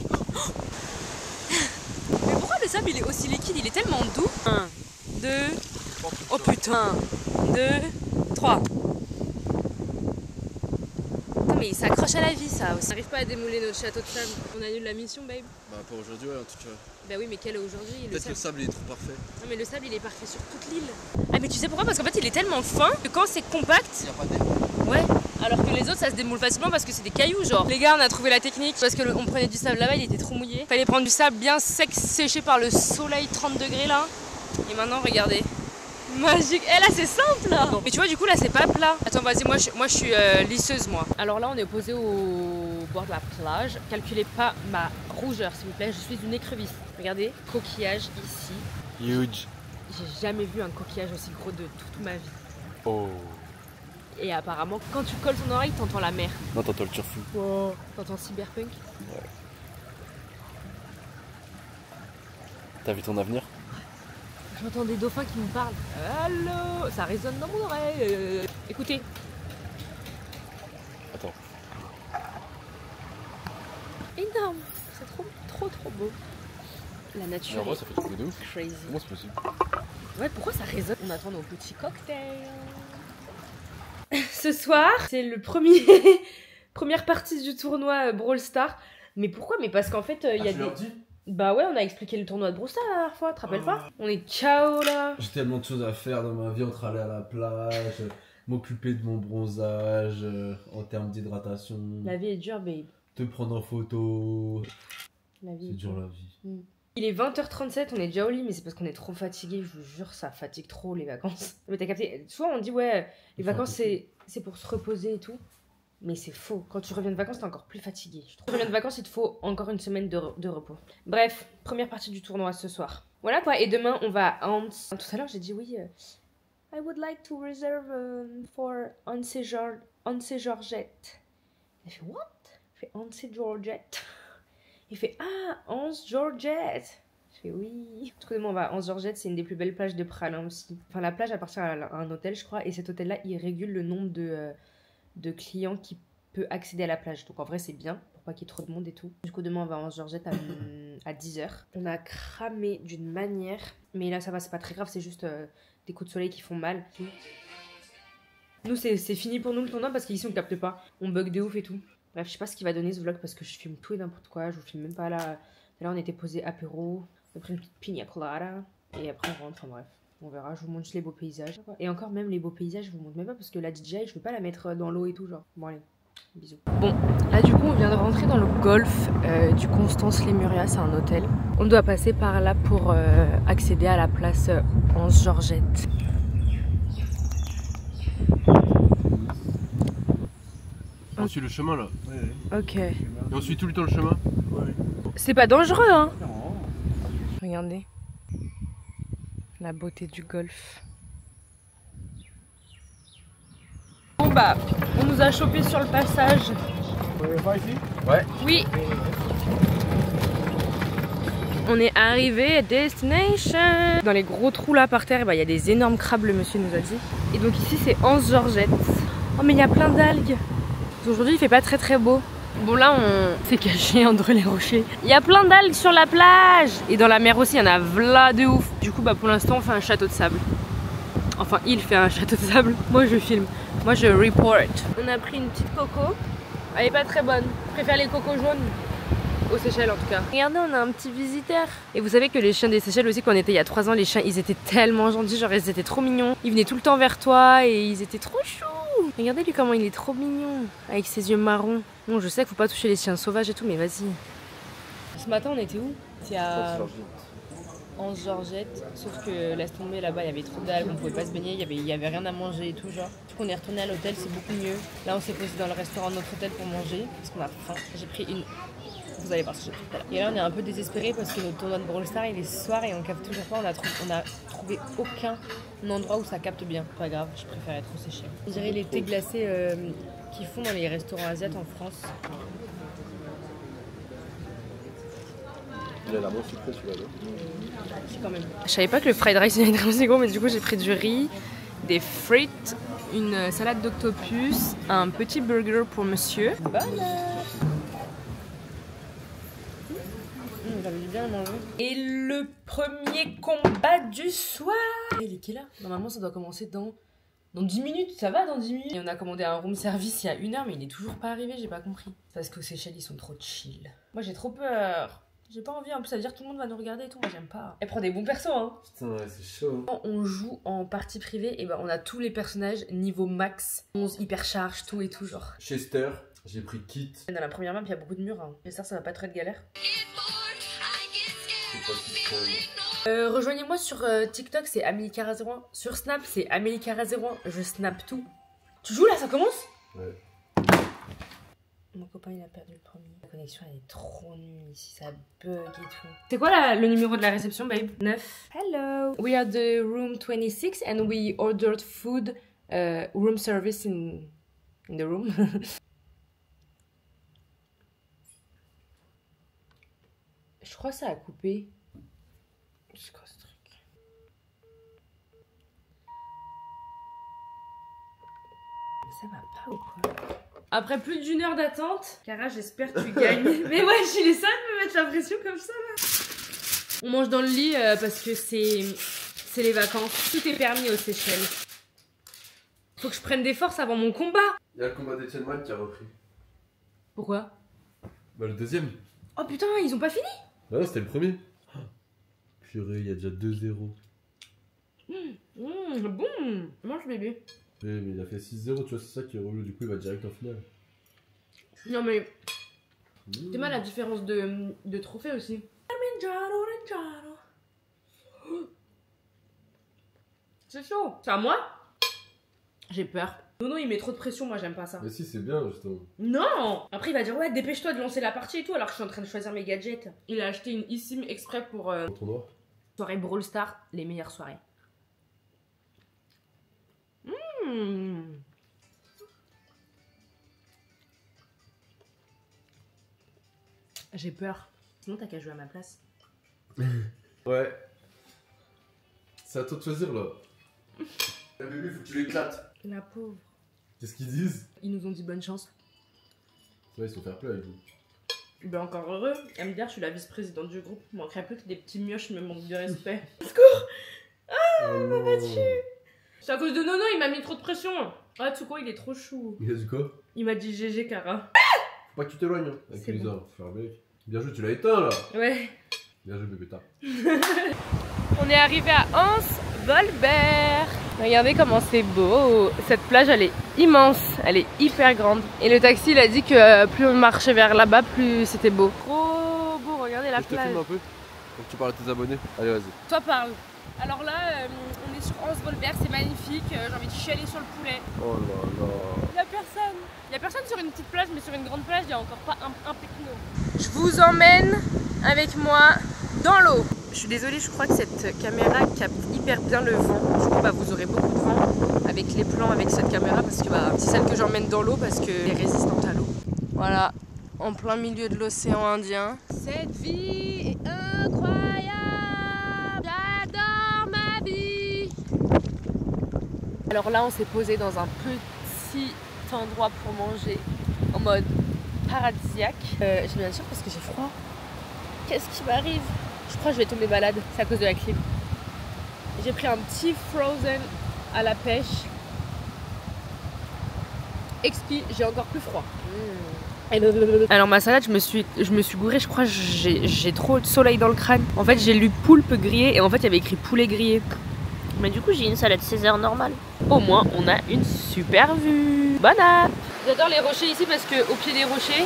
Mais pourquoi le sable il est aussi liquide? Il est tellement doux. 1, 2, oh putain, 1, 2, 3. Putain, mais il s'accroche à la vie ça aussi. On n'arrive pas à démouler notre château de sable. On annule la mission, babe. Bah, pas aujourd'hui, ouais, en tout cas. Bah oui, mais quel est aujourd'hui? Peut-être que le sable il est trop parfait. Non, mais le sable il est parfait sur toute l'île. Ah, mais tu sais pourquoi? Parce qu'en fait il est tellement fin que quand c'est compact. Il n'y a pas d'air. Ouais. Alors que les autres ça se démoule facilement parce que c'est des cailloux genre. Les gars on a trouvé la technique parce que on prenait du sable là-bas, il était trop mouillé. Fallait prendre du sable bien sec, séché par le soleil 30 degrés là. Et maintenant regardez. Magique. Eh là c'est simple là. Mais tu vois du coup là c'est pas plat. Attends vas-y moi je suis lisseuse moi. Alors là on est posé au bord de la plage. Calculez pas ma rougeur s'il vous plaît, je suis une écrevisse. Regardez, coquillage ici. Huge. J'ai jamais vu un coquillage aussi gros de toute ma vie. Oh. Et apparemment, quand tu colles ton oreille, t'entends la mer. Non, t'entends le turfu. Oh. T'entends cyberpunk. Ouais. T'as vu ton avenir? J'entends des dauphins qui me parlent. Allô. Ça résonne dans mon oreille. Écoutez. Attends. Énorme. C'est trop beau. La nature. En vrai, ça fait du bruit de ouf. Crazy. Comment c'est possible? Ouais, pourquoi ça résonne? On attend nos petits cocktails. Ce soir, c'est le première partie du tournoi Brawl Stars. Mais pourquoi? Mais parce qu'en fait, il y a des... Bah ouais, on a expliqué le tournoi de Brawl Stars la dernière fois, tu te rappelles pas? On est KO là. J'ai tellement de choses à faire dans ma vie, entre aller à la plage, m'occuper de mon bronzage, en termes d'hydratation. La vie est dure, babe. Te prendre en photo. La vie C'est dur la vie. Il est 20h37, on est déjà au lit, mais c'est parce qu'on est trop fatigué. Je vous jure, ça fatigue trop les vacances. Mais t'as capté? Soit on dit ouais, les vacances c'est pour se reposer et tout. Mais c'est faux. Quand tu reviens de vacances, t'es encore plus fatigué. Quand tu reviens de vacances, il te faut encore une semaine de repos. Bref, première partie du tournoi ce soir. Voilà quoi, et demain on va à Anse. Tout à l'heure j'ai dit oui. I would like to reserve for Annecy-Georgette. Il fait what? Il fait Annecy-Georgette. Il fait ah, Anse-Georgette. Je fais oui. Excusez-moi, on va à Anse-Georgette, c'est une des plus belles plages de Pralin aussi. Enfin, la plage appartient à un hôtel, je crois, et cet hôtel-là, il régule le nombre de clients qui peut accéder à la plage. Donc en vrai c'est bien, pour pas qu'il y ait trop de monde et tout. Du coup demain on va en Georgette à 10h. On a cramé d'une manière, mais là ça va, c'est pas très grave, c'est juste des coups de soleil qui font mal. Nous c'est fini pour nous le tournoi parce qu'ici on capte pas, on bug de ouf et tout. Bref, je sais pas ce qui va donner ce vlog parce que je filme tout et n'importe quoi, je vous filme même pas là. Là on était posé apéro, on a pris une petite pina colada et après on rentre, enfin bref. On verra, je vous montre les beaux paysages. Et encore même les beaux paysages, je vous montre même pas parce que la DJI, je peux pas la mettre dans l'eau et tout genre. Bon allez, bisous. Bon, là du coup on vient de rentrer dans le golf du Constance Lemuria, c'est un hôtel. On doit passer par là pour accéder à la place Anse Georgette. On suit le chemin là. Ok. Et on suit tout le temps le chemin. C'est pas dangereux hein. Non. Regardez. La beauté du golfe. Bon bah, on nous a chopé sur le passage. Vous voulez pas ici? Ouais. Oui. On est arrivé à destination. Dans les gros trous là par terre, il y a des énormes crabes, le monsieur nous a dit. Et donc ici c'est Anse Georgette. Oh mais il y a plein d'algues. Aujourd'hui il fait pas très très beau. Bon là on s'est caché entre les rochers. Il y a plein d'algues sur la plage. Et dans la mer aussi il y en a v'là de ouf. Du coup bah pour l'instant on fait un château de sable. Enfin il fait un château de sable. Moi je filme. Moi je report. On a pris une petite coco. Elle est pas très bonne. Je préfère les cocos jaunes. Aux Seychelles en tout cas. Regardez, on a un petit visiteur. Et vous savez que les chiens des Seychelles aussi, quand on était il y a 3 ans, les chiens ils étaient tellement gentils, genre ils étaient trop mignons. Ils venaient tout le temps vers toi et ils étaient trop choux. Regardez lui comment il est trop mignon. Avec ses yeux marrons. Bon, je sais qu'il faut pas toucher les chiens sauvages et tout, mais vas-y. Ce matin, on était où? C'est à Anse Georgette. Sauf que laisse tomber là-bas, il y avait trop d'algues, on pouvait pas se baigner, il y avait rien à manger et tout genre. Du coup, on est retourné à l'hôtel, c'est beaucoup mieux. Là, on s'est posé dans le restaurant de notre hôtel pour manger parce qu'on a faim. J'ai pris une. Vous allez voir ce que j'ai pris tout à l'heure. Et là, on est un peu désespéré parce que notre tournoi de Brawl Stars il est ce soir et on capte toujours pas. On a trouvé aucun endroit où ça capte bien. Pas grave, je préfère être au Seychelles. On dirait les thés glacés qu'ils font dans les restaurants asiatiques en France. Il a l'air moins sucré celui-là. Si, quand même. Je savais pas que le fried rice il était aussi gros, mais du coup, j'ai pris du riz, des frites, une salade d'octopus, un petit burger pour monsieur. Bonne. J'avais bien à manger. Et le premier combat du soir. Il est quelle heure? Normalement ça doit commencer dans 10 minutes, ça va dans 10 minutes. Et on a commandé un room service il y a 1 heure mais il est toujours pas arrivé, j'ai pas compris. Parce qu'aux Seychelles ils sont trop chill. Moi j'ai trop peur. J'ai pas envie, en plus ça veut dire que tout le monde va nous regarder et tout, moi j'aime pas. Elle prend des bons persos hein. Putain ouais c'est chaud. Quand on joue en partie privée, et ben on a tous les personnages niveau max, 11 hyper charge, tout et tout genre. Chester, j'ai pris Kit. Dans la première map il y a beaucoup de murs, hein. J'espère que ça va pas trop être galère. Rejoignez-moi sur TikTok, c'est AmélieCara01. Sur Snap, c'est AmélieCara01. Je snap tout. Tu joues là, ça commence? Ouais. Mon copain il a perdu le premier. La connexion elle est trop nulle ici, ça bug et tout. C'est quoi le numéro de la réception, babe? 9. Hello. We are the room 26 and we ordered food, room service in the room. Je crois que ça a coupé. C'est quoi ce truc? Ça va pas ou quoi? Après plus d'1 heure d'attente, Cara, j'espère que tu gagnes. Mais ouais, je suis les seuls à me mettre la pression comme ça là. On mange dans le lit parce que c'est les vacances. Tout est permis aux Seychelles. Faut que je prenne des forces avant mon combat. Il y a le combat d'Etienne Man qui a repris. Pourquoi? Bah le deuxième. Oh putain, ils ont pas fini? Bah non c'était le premier. Purée, il y a déjà 2-0. Bon, mange bébé. Ouais, mais il a fait 6-0, tu vois, c'est ça qui est relou, du coup il va direct en finale. Non mais, c'est mal la différence de trophées aussi. C'est chaud. C'est à moi? J'ai peur. Nono il met trop de pression, moi j'aime pas ça. Mais si c'est bien justement. Non. Après il va dire ouais dépêche-toi de lancer la partie et tout alors que je suis en train de choisir mes gadgets. Il a acheté une eSIM exprès pour Tournoi. soirée Brawl Stars, les meilleures soirées. J'ai peur. Sinon t'as qu'à jouer à ma place. Ouais. C'est à toi de choisir là. La bébé, faut que tu l'éclates. La pauvre. Qu'est-ce qu'ils disent? Ils nous ont dit bonne chance. Ouais, ils sont fair play avec vous. Ben encore heureux. Elle me dit, je suis la vice-présidente du groupe. Il manquerait plus que des petits mioches me manquent de respect. Oh non. C'est à cause de Nono, il m'a mis trop de pression. Ah, Tsuko, il est trop chou. Il a dit quoi? Il m'a dit GG, Kara. Faut pas que tu t'éloignes. Hein. Avec C'est Lisa, bon. faut faire avec. Bien joué, tu l'as éteint là. Ouais. Bien joué, bébé tard. On est arrivé à Hans-Volbert. Regardez comment c'est beau. Cette plage, elle est immense. Elle est hyper grande. Et le taxi, il a dit que plus on marchait vers là-bas, plus c'était beau. Trop beau, regardez la Je te plage. filme un peu. Faut que tu parles à tes abonnés. Allez, vas-y. Toi, parle. Alors là, on est sur Hans-Volbert, c'est magnifique. J'ai envie de chialer sur le poulet. Oh là là. Y'a personne. Y'a personne sur une petite plage, mais sur une grande plage, il y a encore pas un pecno. Je vous emmène avec moi dans l'eau. Je suis désolée, je crois que cette caméra capte hyper bien le vent. Du coup, bah, vous aurez beaucoup de vent avec les plans avec cette caméra parce que bah, c'est celle que j'emmène dans l'eau parce qu'elle est résistante à l'eau. Voilà, en plein milieu de l'océan Indien. Cette vie est incroyable. J'adore ma vie. Alors là, on s'est posé dans un petit endroit pour manger en mode paradisiaque. J'ai bien sûr parce que j'ai froid. Qu'est-ce qui m'arrive? Je crois que je vais tomber malade, c'est à cause de la clim. J'ai pris un petit frozen à la pêche. Expi, j'ai encore plus froid. Alors ma salade, je me suis gourée, je crois que j'ai trop de soleil dans le crâne. En fait, j'ai lu poulpe grillé et en fait, il y avait écrit poulet grillé. Mais du coup, j'ai une salade César normale. Au moins, on a une super vue. Bonne app. J'adore les rochers ici parce qu'au pied des rochers,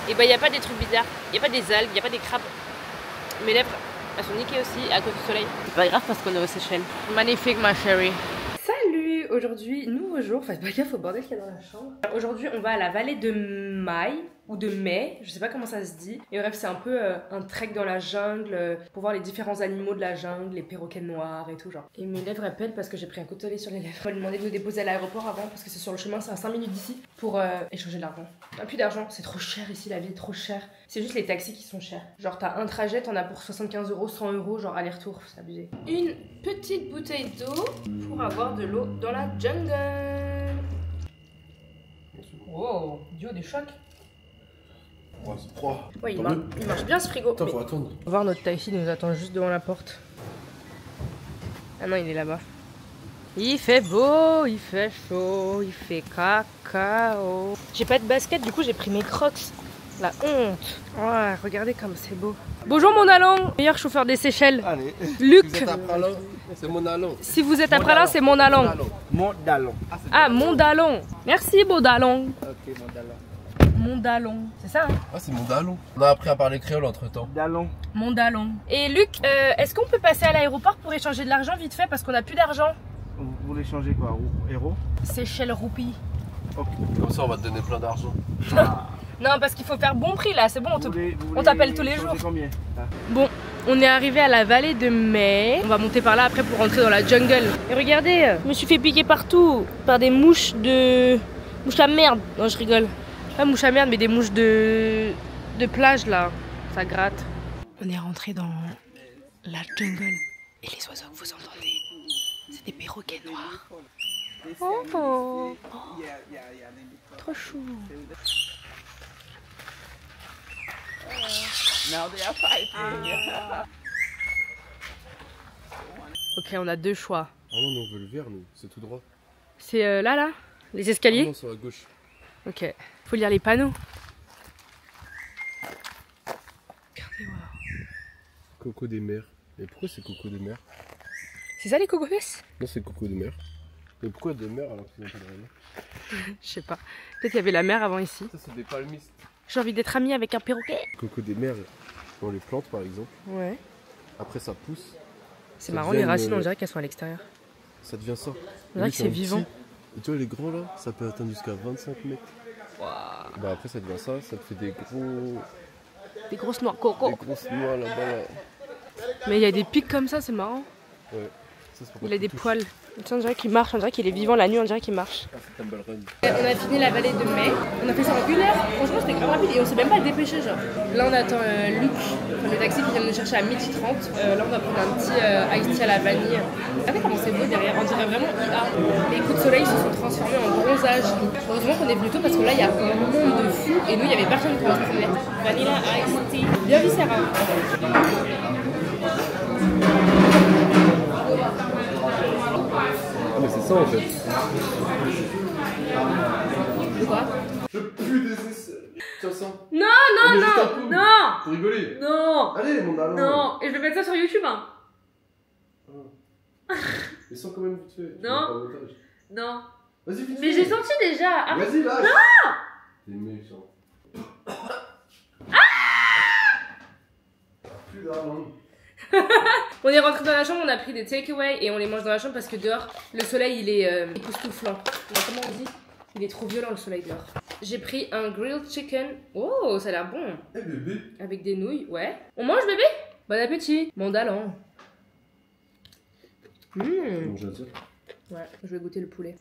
il n'y a pas des trucs bizarres. Il n'y a pas des algues, il n'y a pas des crabes. Mes lèvres, elles sont niquées aussi à cause du soleil. C'est pas grave parce qu'on est aux Seychelles. Magnifique ma chérie. Salut, aujourd'hui, nouveau jour. Faites pas gaffe au bordel qu'il y a dans la chambre. Aujourd'hui, on va à la vallée de Maï ou de Mai, je sais pas comment ça se dit. Et bref, c'est un peu un trek dans la jungle pour voir les différents animaux de la jungle, les perroquets noirs et tout genre. Et mes lèvres elles pèlent parce que j'ai pris un coup de soleil sur les lèvres. On va lui demander de nous déposer à l'aéroport avant parce que c'est sur le chemin, c'est à 5 minutes d'ici pour échanger de l'argent. Plus d'argent, c'est trop cher ici, la vie est trop chère. C'est juste les taxis qui sont chers. Genre t'as un trajet, t'en as pour 75 €, 100 €, genre aller-retour, c'est abusé. Une petite bouteille d'eau pour avoir de l'eau dans la jungle. Wow, duo des chocs. Ouais, c'est froid. Ouais, il marche bien ce frigo. Attends, faut attendre. On va voir notre taxi, il nous attend juste devant la porte. Ah non, il est là-bas. Il fait beau, il fait chaud, il fait cacao. J'ai pas de basket, du coup j'ai pris mes crocs. La honte. Ouais, regardez comme c'est beau. Bonjour mon allant, meilleur chauffeur des Seychelles. Allez. Luc. Vous êtes à Pralin, c'est mon allant. Si vous êtes à Pralin, c'est mon allant. Mon dallon. Ah, mon dallon. Merci, beau dallon. Ok, mon dallon. Mon dallon. C'est ça, hein? Ah, c'est mon dallon. On a appris à parler créole entre temps. Dallon. Mon dallon. Et Luc, est-ce qu'on peut passer à l'aéroport pour échanger de l'argent vite fait parce qu'on a plus d'argent? Vous voulez changer quoi? Héros? Seychelles roupies. Ok. Comme ça, on va te donner plein d'argent. Non, parce qu'il faut faire bon prix là, c'est bon, Vous voulez on t'appelle tous les changer jours. Combien? Bon, on est arrivé à la vallée de Mai. On va monter par là après pour rentrer dans la jungle. Et regardez, je me suis fait piquer partout par des mouches à merde. Non, je rigole. Pas mouches à merde, mais des mouches de plage là. Ça gratte. On est rentré dans la jungle. Et les oiseaux que vous entendez, c'est des perroquets noirs. Oh, trop chou. Ok, on a deux choix. Ah non, mais on veut le vert, nous. C'est tout droit. C'est là, les Ah escaliers. non, sur la gauche. Ok, faut lire les panneaux. Regardez, wow. Coco des mers. Mais pourquoi c'est coco des mers? C'est ça les cocopès? Non, c'est coco des mers. Mais pourquoi des mers alors qu'ils n'ont pas de rien? Je sais pas. Peut-être qu'il y avait la mer avant ici. Ça, c'est des palmistes. J'ai envie d'être amie avec un perroquet. Coco des mers, on les plante par exemple. Ouais. Après, ça pousse. C'est Ça marrant, devient les racines, une- on dirait qu'elles sont à l'extérieur. Ça devient ça. On dirait que c'est vivant. Et tu vois, les grands là, ça peut atteindre jusqu'à 25 mètres. Bah après, ça devient ça. Ça te fait des Des grosses noix coco. grosses noix là-bas. Là. Mais il y a des pics comme ça, c'est marrant. Ouais. Il a des poils. On dirait qu'il marche, on dirait qu'il est vivant la nuit, on dirait qu'il marche. On a fini la vallée de mai. On a fait ça en 1 heure. Franchement, c'était grave rapide et on s'est même pas dépêché. Genre. Là, on attend Luc, le taxi qui vient nous chercher à 12h30. Là, on va prendre un petit iced tea à la vanille. Regardez comment c'est beau derrière. On dirait vraiment IA. Les coups de soleil se sont transformés en bronzage. Heureusement qu'on est venu tôt parce que là, il y a un monde de fou et nous, il y avait personne pour se promener. Vanilla iced tea. Bien vu, Sarah. Ah mais c'est ça en fait. Quoi? Je pue des essais. Tiens ça. Non. Pour rigoler. Non. Allez mon ballon. Non. Et je vais mettre ça sur YouTube, hein. Mais sans quand même vite fait. Non. Non. Vas-y vite fait. Mais j'ai senti déjà. Ah. Vas-y lâche. Non. T'es méchant. Plus d'argent. On est rentré dans la chambre, on a pris des takeaway et on les mange dans la chambre parce que dehors, le soleil il est époustouflant. Comment on dit? Il est trop violent le soleil dehors. J'ai pris un grilled chicken. Oh, ça a l'air bon. Eh bébé. Avec des nouilles, ouais. On mange bébé? Bon appétit. Mandalan. Bon, je vais dire. Ouais, je vais goûter le poulet.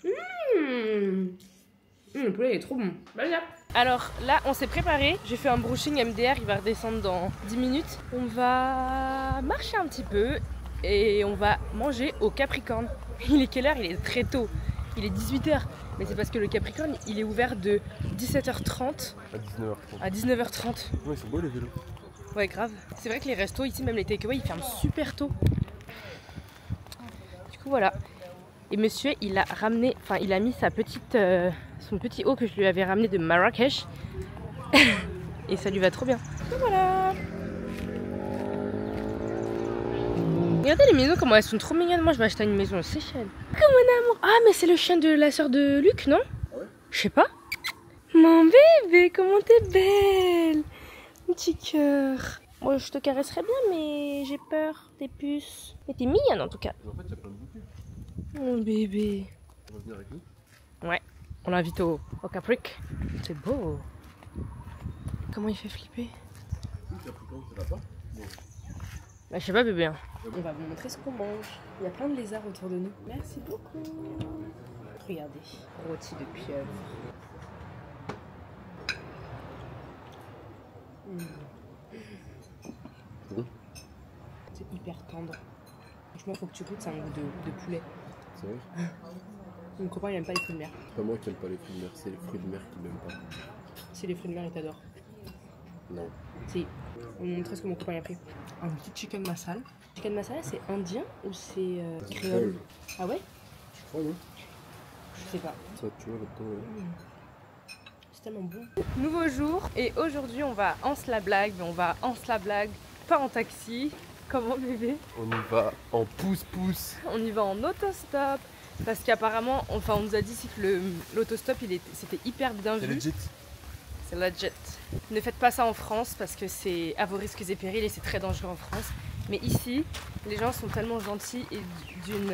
Le poulet il est trop bon. Voilà. Alors là, on s'est préparé. J'ai fait un brushing MDR, il va redescendre dans 10 minutes. On va marcher un petit peu et on va manger au Capricorne. Il est quelle heure? Il est très tôt. Il est 18h. Mais c'est parce que le Capricorne, il est ouvert de 17h30 à 19h30. à 19h30. Ouais, ils sont beaux les vélos. Ouais, grave. C'est vrai que les restos, ici, même les takeaway, ils ferment super tôt. Du coup, voilà. Et monsieur, il a ramené, enfin, il a mis sa petite, son petit haut que je lui avais ramené de Marrakech. Et ça lui va trop bien. Et voilà. Regardez les maisons, comment elles sont trop mignonnes. Moi, je vais acheter une maison aux Seychelles. Comme mon amour. Ah, mais c'est le chien de la sœur de Luc, non? Ah ouais? Je sais pas. Mon bébé, comment t'es belle. Mon petit cœur. Moi, je te caresserais bien, mais j'ai peur des puces. Mais t'es mignonne en tout cas. Mais en fait, il y a plein de bouquets. Mon bébé. On va venir avec nous. Ouais, on l'invite au Capric. C'est beau. Comment il fait flipper? Oui, Capricorne, c'est là-bas. Bon. Bah, je sais pas bébé. Hein. On va vous montrer ce qu'on mange. Il y a plein de lézards autour de nous. Merci beaucoup. Regardez, rôti de pieuvre. C'est hyper tendre. Franchement, faut que tu goûtes, c'est un goût de poulet. C'est vrai? Mon copain il aime pas les fruits de mer. C'est pas moi qui aime pas les fruits de mer, c'est les fruits de mer qui m'aiment pas. C'est les fruits de mer, il t'adore. Non. Si. On va montrer ce que mon copain a pris. Un petit chicken masala. Chicken masala, c'est indien ou c'est créole? Ah ouais? Je crois, non? Je sais pas. Ça, tu vois, là-dedans, ouais. C'est tellement bon. Nouveau jour et aujourd'hui on va en Slablagh, mais on va en Slablagh, pas en taxi. Comment bébé? On y va en pouce-pouce. On y va en autostop parce qu'apparemment, enfin on nous a dit ici que l'autostop c'était hyper bien C'est vu. legit. C'est legit. Ne faites pas ça en France parce que c'est à vos risques et périls et c'est très dangereux en France. Mais ici, les gens sont tellement gentils et d'une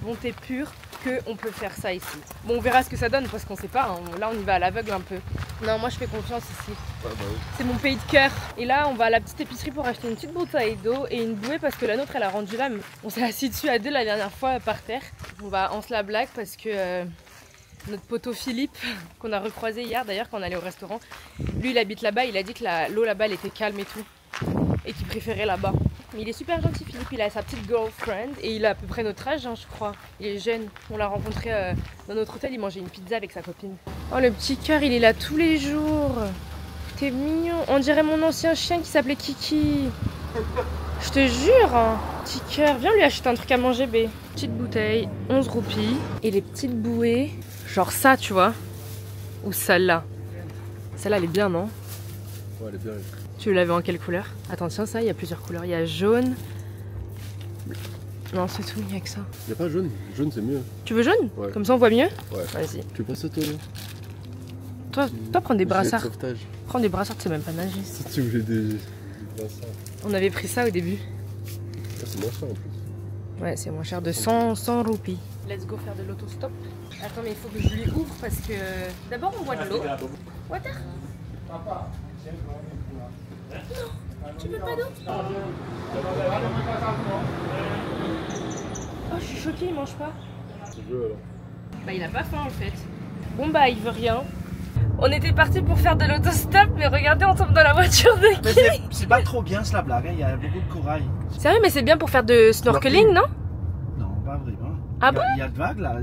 bonté pure qu'on peut faire ça ici. Bon, on verra ce que ça donne parce qu'on sait pas. Hein. Là, on y va à l'aveugle un peu. Non, moi, je fais confiance ici. Ah bah oui. C'est mon pays de cœur. Et là, on va à la petite épicerie pour acheter une petite bouteille d'eau et une bouée parce que la nôtre, elle a rendu l'âme. On s'est assis dessus à deux la dernière fois par terre. On va en Slablagh parce que notre poteau Philippe, qu'on a recroisé hier d'ailleurs quand on allait au restaurant, lui, il habite là-bas. Il a dit que l'eau là-bas, elle était calme et tout. Et qu'il préférait là-bas. Mais il est super gentil Philippe, il a sa petite girlfriend et il a à peu près notre âge, hein, je crois. Il est jeune, on l'a rencontré dans notre hôtel, il mangeait une pizza avec sa copine. Oh le petit cœur, il est là tous les jours. T'es mignon, on dirait mon ancien chien qui s'appelait Kiki. Je te jure, hein. Petit cœur, viens lui acheter un truc à manger bé. Petite bouteille, 11 roupies. Et les petites bouées, genre ça tu vois. Ou celle-là. Celle-là elle est bien non? Ouais, elle est bien. Tu l'avais en quelle couleur? Attends, tiens, ça, il y a plusieurs couleurs. Il y a jaune. Non, c'est tout, il n'y a que ça. Il n'y a pas jaune. Jaune, c'est mieux. Tu veux jaune? Ouais. Comme ça, on voit mieux? Ouais. Vas-y. Tu veux pas ça, toi, là? Toi, prends des brassards. Gilet de sauvetage. Prends des brassards, tu sais même pas nager. Si tu voulais des brassards. On avait pris ça au début. Ah, c'est moins cher en plus. Ouais, c'est moins cher de 100 roupies. Let's go faire de l'autostop. Attends, mais il faut que je lui ouvre parce que d'abord, on boit de l'eau. Water? Non, tu veux pas d'eau? Oh choqué, il mange pas. Tu veux alors? Bah il a pas faim en fait. Bon bah il veut rien. On était parti pour faire de l'autostop, mais regardez, on tombe dans la voiture de qui? C'est pas trop bien la blague, hein. Il y a beaucoup de corail. Sérieux, mais c'est bien pour faire de snorkeling, non? Non, pas vraiment. Ah bon? Il y a de vagues là,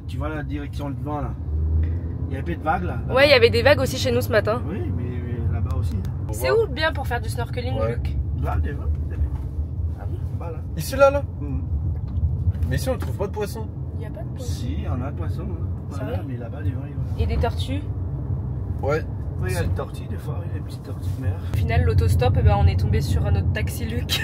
tu vois la direction de vent là. Il y a un peu de vagues là. Ouais, il y avait des vagues aussi chez nous ce matin. Oui, mais là-bas aussi. C'est où bien pour faire du snorkeling, Ouais. Luc? Là, des vagues. Ah oui? Là, là. Ici là? Mais ici on trouve pas de poisson. Il y a pas de poisson. Si, on a de poissons. Hein. Voilà, Sérieux? mais là-bas, des vagues. Et des tortues? Ouais. Oui, il y a des tortilles des fois, il y a des petites tortilles de mer. Au final, l'autostop, eh ben, on est tombé sur notre taxi Luc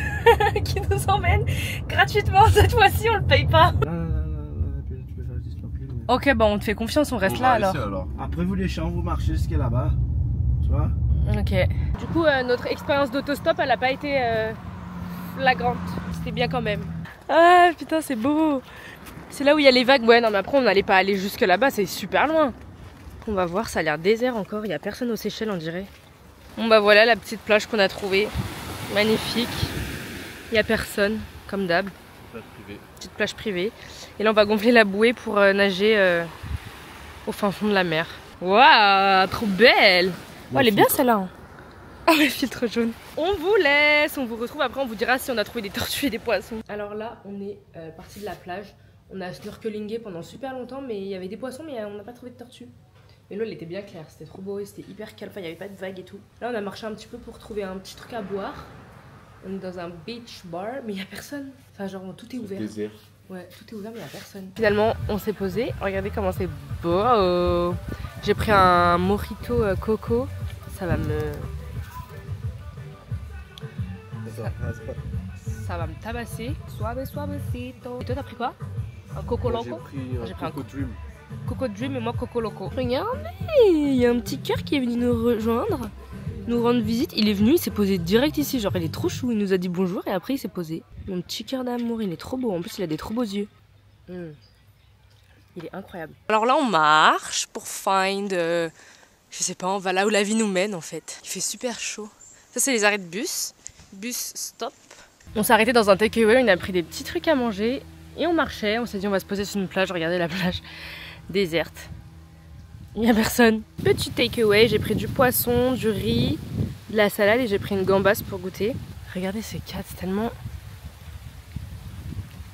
qui nous emmène gratuitement. Cette fois-ci, on le paye pas. Non, tu peux faire du snorkeling. Ok, bah on te fait confiance, on reste là alors. Après, vous les champs, vous marchez jusqu'à là-bas. Tu vois? Ok. Du coup, notre expérience d'autostop, elle a pas été flagrante. C'était bien quand même. Ah putain, c'est beau. C'est là où il y a les vagues. Ouais, non, mais après, on n'allait pas aller jusque là-bas, c'est super loin. On va voir, ça a l'air désert encore. Il n'y a personne aux Seychelles, on dirait. Bon, bah voilà la petite plage qu'on a trouvée. Magnifique. Il n'y a personne, comme d'hab. Petite plage privée. Et là, on va gonfler la bouée pour nager au fin fond de la mer. Waouh, trop belle. Oh, elle est bien celle-là. Hein. Oh, le filtre jaune. On vous laisse, on vous retrouve après, on vous dira si on a trouvé des tortues et des poissons. Alors là, on est parti de la plage. On a snorkelingé pendant super longtemps, mais il y avait des poissons, mais on n'a pas trouvé de tortues. Mais l'eau, elle était bien claire, c'était trop beau et c'était hyper calme. Enfin, il n'y avait pas de vagues et tout. Là, on a marché un petit peu pour trouver un petit truc à boire. On est dans un beach bar, mais il n'y a personne. Enfin, genre, tout est ouvert. Désert. Ouais, tout est ouvert, mais il n'y a personne. Finalement, on s'est posé. Regardez comment c'est beau. J'ai pris un mojito coco. Ça va me... Ça va me tabasser. Suavecito. Et toi, t'as pris quoi? Un coco loco? J'ai pris un Coco Dream. Coco Dream et moi Coco Loco. Regardez, il y a un petit cœur qui est venu nous rejoindre, nous rendre visite. Il est venu, il s'est posé direct ici, genre il est trop chou. Il nous a dit bonjour et après il s'est posé. Mon petit cœur d'amour, il est trop beau. En plus, il a des trop beaux yeux. Il est incroyable. Alors là, on marche pour find, je sais pas, on va là où la vie nous mène en fait. Il fait super chaud. Ça, c'est les arrêts de bus. Bus stop. On s'est arrêté dans un takeaway, on a pris des petits trucs à manger et on marchait. On s'est dit, on va se poser sur une plage. Regardez la plage déserte. Il n'y a personne. Petit takeaway, j'ai pris du poisson, du riz, de la salade et j'ai pris une gambasse pour goûter. Regardez ces cats, c'est tellement...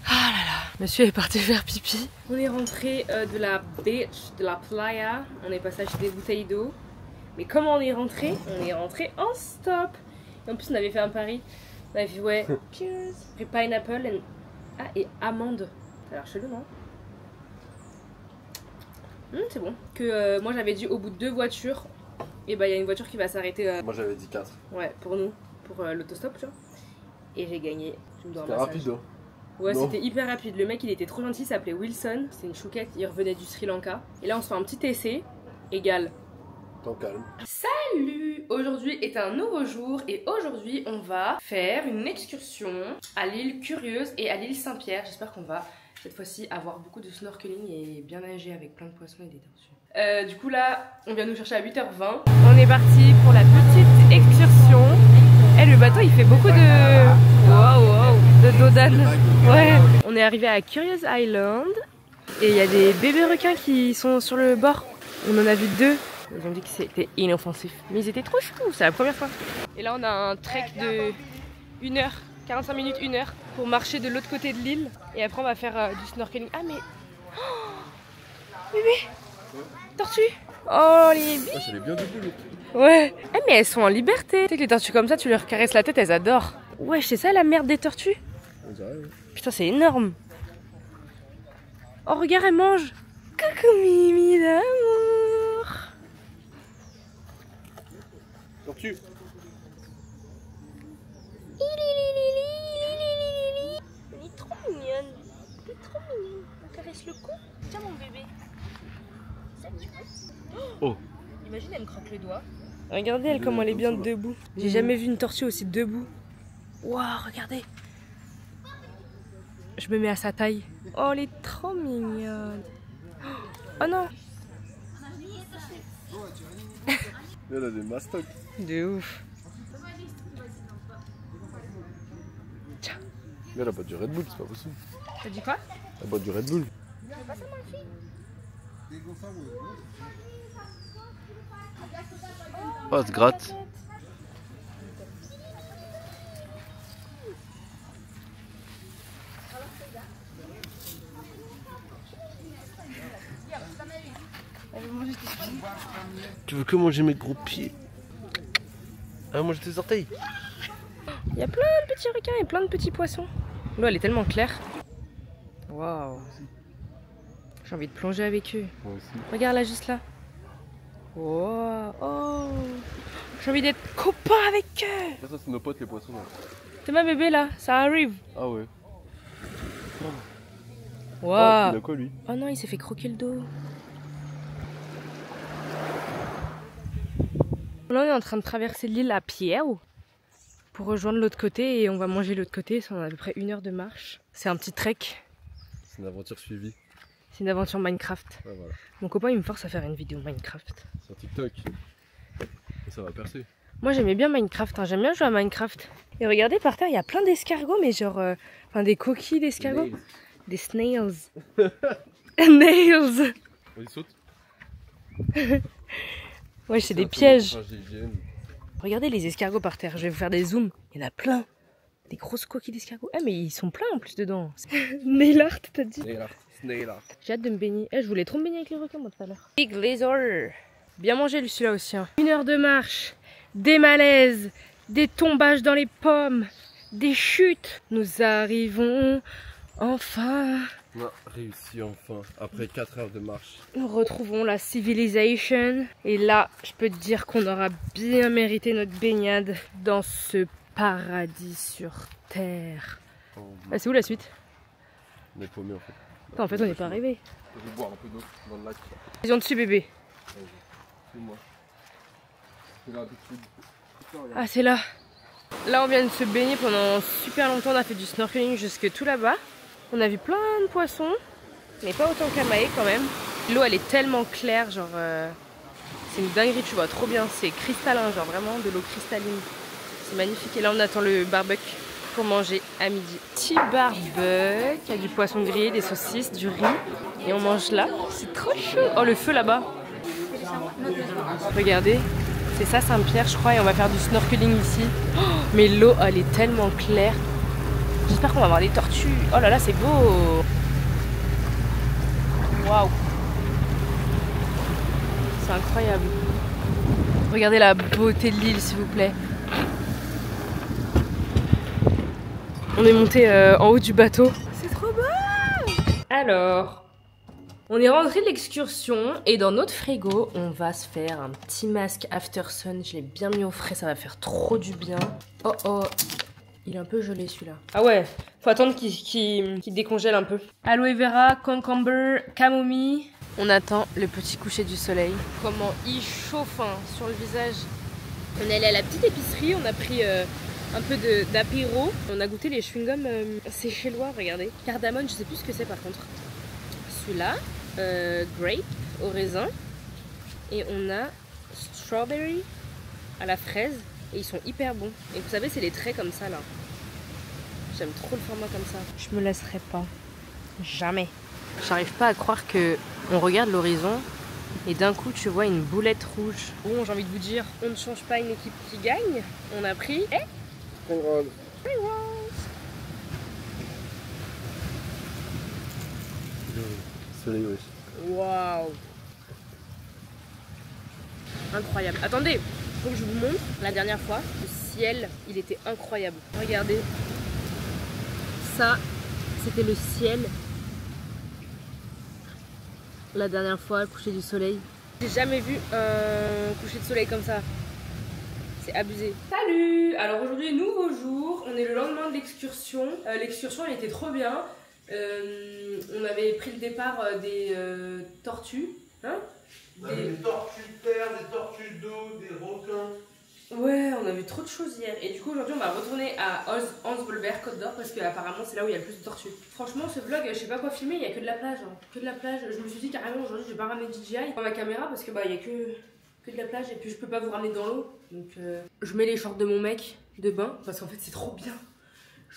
Ah là là. Monsieur est parti faire pipi. On est rentré de la beach, de la playa. On est passé acheter des bouteilles d'eau. Mais comment on est rentré? On est rentré en stop. Et en plus, on avait fait un pari. On avait fait, ouais, cheers. J'ai pris pineapple et amande. Ça a l'air chelou, non? C'est bon. Que moi j'avais dit au bout de 2 voitures, et bah il y a une voiture qui va s'arrêter. Moi j'avais dit 4. Ouais, pour nous, pour l'autostop, tu vois. Et j'ai gagné. C'était rapide, hein? Ouais, Non. c'était hyper rapide. Le mec il était trop gentil, il s'appelait Wilson. C'est une chouquette, il revenait du Sri Lanka. Et là on se fait un petit essai, égal. Tant calme. Salut! Aujourd'hui est un nouveau jour et aujourd'hui on va faire une excursion à l'île Curieuse et à l'île Saint-Pierre. J'espère qu'on va cette fois-ci avoir beaucoup de snorkeling et bien nager avec plein de poissons et des tortues. Du coup là, on vient nous chercher à 8h20. On est parti pour la petite excursion. Et le bateau il fait beaucoup de... Wow, de dos d'âne. Ouais. On est arrivé à Curious Island et il y a des bébés requins qui sont sur le bord. On en a vu 2. Ils ont dit que c'était inoffensif. Mais ils étaient trop choux, c'est la première fois. Et là on a un trek de 1 heure, 45 minutes, 1 heure pour marcher de l'autre côté de l'île. Et après on va faire du snorkeling. Ah mais... Oh, bébé, tortue. Oh les billes. Ah, ça allait bien debout, Luc. Ouais. Eh mais elles sont en liberté. Tu sais que les tortues comme ça, tu leur caresses la tête, elles adorent. Ouais, c'est ça la merde des tortues. On dirait, ouais. Putain, c'est énorme. Oh regarde, elle mange. Coucou Mimi d'amour. Tortue. Elle est trop mignonne. Elle est trop mignonne. On caresse le cou. Tiens mon bébé. Salut. Oh. Imagine, elle me croque le doigt. Regardez elle comment elle est bien debout. J'ai jamais vu une tortue aussi debout. Waouh, regardez. Je me mets à sa taille. Oh, elle est trop mignonne. Oh non. Elle a des mastocs. De ouf. Tiens. Mais elle a boîte du Red Bull, c'est pas possible. T'as dit quoi? La boîte du Red Bull. Oh, elle se gratte. Tu veux que manger mes gros pieds? Ah, manger tes orteils. Il y a plein de petits requins et plein de petits poissons. L'eau elle est tellement claire. Waouh. J'ai envie de plonger avec eux. Moi aussi. Regarde là, juste là. Wow. Oh. J'ai envie d'être copain avec eux. Ça, c'est nos potes les poissons. Là. C'est ma bébé là, ça arrive. Ah ouais. Waouh. Oh, il a quoi lui? Oh non, il s'est fait croquer le dos. Là, on est en train de traverser l'île à pied pour rejoindre l'autre côté et on va manger l'autre côté. Ça, on a à peu près 1 heure de marche. C'est un petit trek. C'est une aventure suivie. C'est une aventure Minecraft. Ouais, voilà. Mon copain il me force à faire une vidéo Minecraft. Sur TikTok. Et ça va percer. Moi j'aimais bien Minecraft, hein. J'aime bien jouer à Minecraft. Et regardez par terre, il y a plein d'escargots, mais genre... Enfin des coquilles d'escargots. Des snails. Nails. Vas-y, saute. Ouais, c'est des pièges. J'aime. Regardez les escargots par terre, je vais vous faire des zooms. Il y en a plein. Des grosses coquilles d'escargots. Ah mais ils sont pleins en plus dedans. Nail art, t'as dit? Snail art. J'ai hâte de me baigner. Je voulais trop me baigner avec les requins moi tout à l'heure. Big Lizard. Bien mangé lui celui-là aussi. Hein. 1 heure de marche, des malaises, des tombages dans les pommes, des chutes. Nous arrivons enfin. On a réussi enfin, après 4 heures de marche. Nous retrouvons la civilisation. Et là, je peux te dire qu'on aura bien mérité notre baignade dans ce paradis sur terre. Oh, Ah, c'est où la suite? on est paumés en fait. Attends, en fait, on n'est pas arrivé. Je vais boire un peu d'eau dans le lac. Viens dessus, bébé. Suis-moi. C'est là tout de suite. Ah, c'est là. Là, on vient de se baigner pendant super longtemps. On a fait du snorkeling jusque tout là-bas. On a vu plein de poissons, mais pas autant qu'à Mahé quand même. L'eau, elle est tellement claire, genre... c'est une dinguerie, tu vois, trop bien. C'est cristallin, genre vraiment de l'eau cristalline. C'est magnifique. Et là, on attend le barbecue pour manger à midi. Petit barbecue, il y a du poisson grillé, des saucisses, du riz. Et on mange là. C'est trop chaud. Oh, le feu là-bas. Regardez, c'est ça Saint-Pierre, je crois, et on va faire du snorkeling ici. Oh, mais l'eau, elle est tellement claire. J'espère qu'on va avoir des tortues. Oh là là, c'est beau. Waouh. C'est incroyable. Regardez la beauté de l'île, s'il vous plaît. On est monté en haut du bateau. C'est trop beau. Alors, on est rentré de l'excursion et dans notre frigo, on va se faire un petit masque After Sun. Je l'ai bien mis au frais, ça va faire trop du bien. Oh oh. Il est un peu gelé celui-là. Ah ouais, faut attendre qu'il décongèle un peu. Aloe vera, concombre, camomille. On attend le petit coucher du soleil. Comment il chauffe hein, sur le visage. On est allé à la petite épicerie, on a pris un peu d'apéro. On a goûté les chewing-gums séchellois, regardez. Cardamone, je sais plus ce que c'est par contre. Celui-là, grape au raisin. Et on a strawberry à la fraise. Et ils sont hyper bons. Et vous savez, c'est les traits comme ça là. J'aime trop le format comme ça. Je me laisserai pas. Jamais. J'arrive pas à croire que on regarde l'horizon et d'un coup tu vois une boulette rouge. Bon, j'ai envie de vous dire, on ne change pas une équipe qui gagne. On a pris. Spring roll. Spring rolls. Soleil, wesh. Waouh. Incroyable. Attendez. Faut que je vous montre, la dernière fois, le ciel, il était incroyable. Regardez, ça, c'était le ciel. La dernière fois, le coucher du soleil. J'ai jamais vu un coucher de soleil comme ça. C'est abusé. Salut! Alors aujourd'hui, nouveau jour. On est le lendemain de l'excursion. L'excursion, elle était trop bien. On avait pris le départ des tortues. Hein? Des tortues de terre, des tortues d'eau, des requins. Ouais, on a vu trop de choses hier. Et du coup, aujourd'hui, on va retourner à Hans-Bolberg, Côte d'Or, parce qu'apparemment, c'est là où il y a le plus de tortues. Franchement, ce vlog, je sais pas quoi filmer, il y a que de la plage. Hein. Que de la plage. Je me suis dit carrément, aujourd'hui, je vais pas ramener DJI dans ma caméra parce que bah, il y a que de la plage et puis je peux pas vous ramener dans l'eau. Donc, je mets les shorts de mon mec de bain parce qu'en fait, c'est trop bien.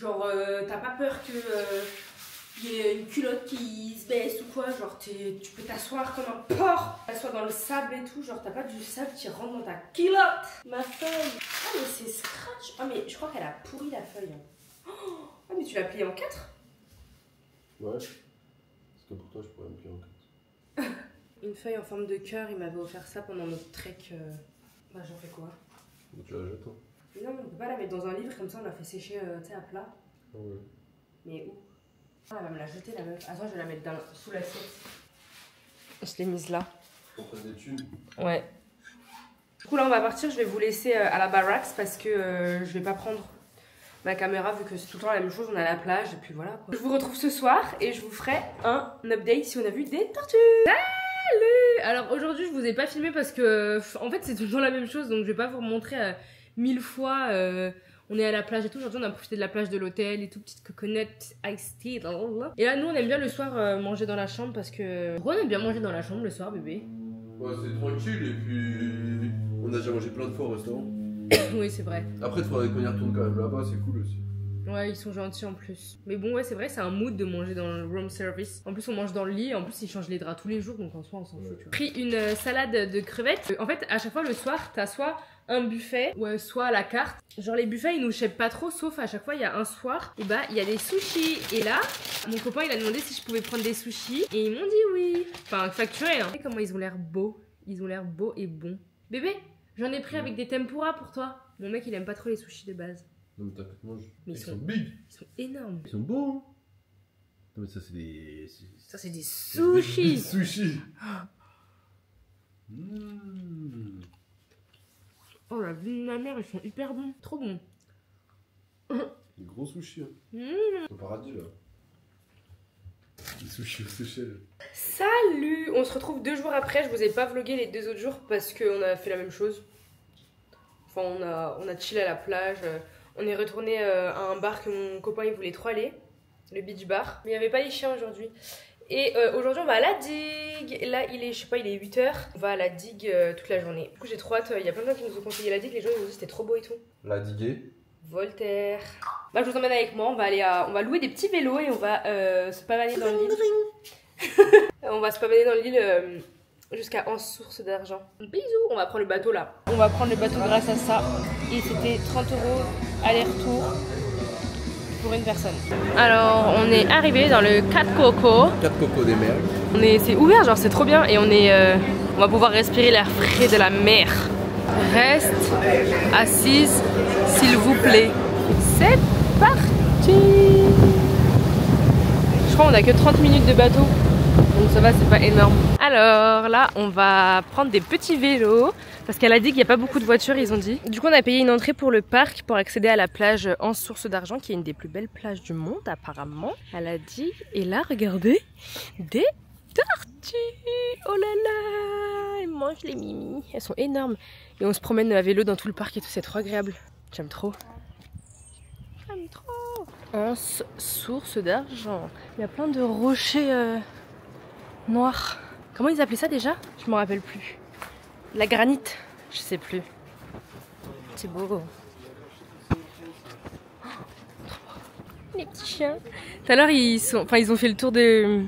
Genre, t'as pas peur que y ait une culotte qui se baisse ou quoi. Genre, tu peux t'asseoir comme un porc. T'asseoir dans le sable et tout. Genre, t'as pas du sable qui rentre dans ta culotte. Ma feuille. Ah, mais c'est scratch. Ah, mais je crois qu'elle a pourri la feuille. Oh, ah, mais tu l'as pliée en 4? Ouais. Parce que pour toi, je pourrais me plier en 4. Une feuille en forme de cœur. Il m'avait offert ça pendant notre trek. Bah, j'en fais quoi? Donc tu la jettes, hein. Non, on peut pas la mettre dans un livre comme ça. On l'a fait sécher, tu sais, à plat. Ah ouais. Mais où? Ah, elle va me la jeter la meuf. Attends, je vais la mettre sous l'assiette. Je l'ai mise là. On prend des thunes. Ouais. Du coup, là, on va partir. Je vais vous laisser à la barracks parce que je vais pas prendre ma caméra vu que c'est tout le temps la même chose. On est à la plage et puis voilà quoi. Je vous retrouve ce soir et je vous ferai un update si on a vu des tortues. Salut! Alors aujourd'hui, je vous ai pas filmé parce que en fait, c'est tout le temps la même chose donc je vais pas vous remontrer 1000 fois. On est à la plage et tout. Aujourd'hui, on a profité de la plage de l'hôtel et tout. Petite coconut, iced tea. Et là, nous, on aime bien le soir manger dans la chambre parce que. Pourquoi on aime bien manger dans la chambre le soir, bébé? Ouais, c'est tranquille et puis. On a déjà mangé plein de fois au restaurant. Oui, c'est vrai. Après, il faudrait qu'on y retourne quand même là-bas, c'est cool aussi. Ouais, ils sont gentils en plus. Mais bon, ouais, c'est vrai, c'est un mood de manger dans le room service. En plus, on mange dans le lit et en plus, ils changent les draps tous les jours donc en soi, on s'en fout. Tu vois. Pris une salade de crevettes. En fait, à chaque fois, le soir, t'as soit un buffet, ou soit à la carte. Genre les buffets ils nous chèpent pas trop, sauf à chaque fois il y a un soir, et bah il y a des sushis. Et là, mon copain il a demandé si je pouvais prendre des sushis, et ils m'ont dit oui. Enfin facturé hein. Regardez comment ils ont l'air beaux, ils ont l'air beaux et bons. Bébé, j'en ai pris avec des tempura pour toi. Mon mec il aime pas trop les sushis de base. Non mais t'inquiète, mange. Mais ils sont big. Ils sont énormes. Ils sont beaux hein. Non mais ça c'est des... Ça c'est des sushis. Des sushis. Oh la vie de ma mère, ils sont hyper bons, trop bons. Des gros sushis. Hein. Mmh. Au paradis là. Des sushis aux Seychelles. Salut! On se retrouve 2 jours après, je vous ai pas vlogué les 2 autres jours parce qu'on a fait la même chose. Enfin on a chillé à la plage, on est retourné à un bar que mon copain il voulait trop aller, le beach bar. Mais il n'y avait pas les chiens aujourd'hui. Et aujourd'hui on va à la digue. Là il est, je sais pas, il est 8 h. On va à la digue toute la journée. Du coup j'ai trop hâte, il y a plein de gens qui nous ont conseillé la digue, les gens ils nous ont dit c'était trop beau et tout. La diguée. Voltaire. Bah je vous emmène avec moi, on va louer des petits vélos et on va se pavaner dans l'île. On va se pavaner dans l'île jusqu'à Anse-Source d'Argent. Bisous. On va prendre le bateau là. On va prendre le bateau grâce à ça. Et c'était 30 € aller-retour pour une personne. Alors on est arrivé dans le 4 Coco. 4 cocos des mers. C'est ouvert, genre c'est trop bien et on va pouvoir respirer l'air frais de la mer. Reste assise s'il vous plaît. C'est parti. Je crois qu'on a que 30 minutes de bateau. Donc ça va, c'est pas énorme. Alors là, on va prendre des petits vélos. Parce qu'elle a dit qu'il n'y a pas beaucoup de voitures, ils ont dit. Du coup, on a payé une entrée pour le parc pour accéder à la plage Anse-Source d'Argent, qui est une des plus belles plages du monde, apparemment. Elle a dit. Et là, regardez, des tortues. Oh là là, elles mangent les mimis. Elles sont énormes. Et on se promène à vélo dans tout le parc et tout, c'est trop agréable. J'aime trop. J'aime trop. Anse-Source d'Argent. Il y a plein de rochers noirs. Comment ils appelaient ça déjà? Je me rappelle plus. La granite, je sais plus. C'est beau. Oh, les petits chiens. Tout à l'heure, ils ont fait le tour de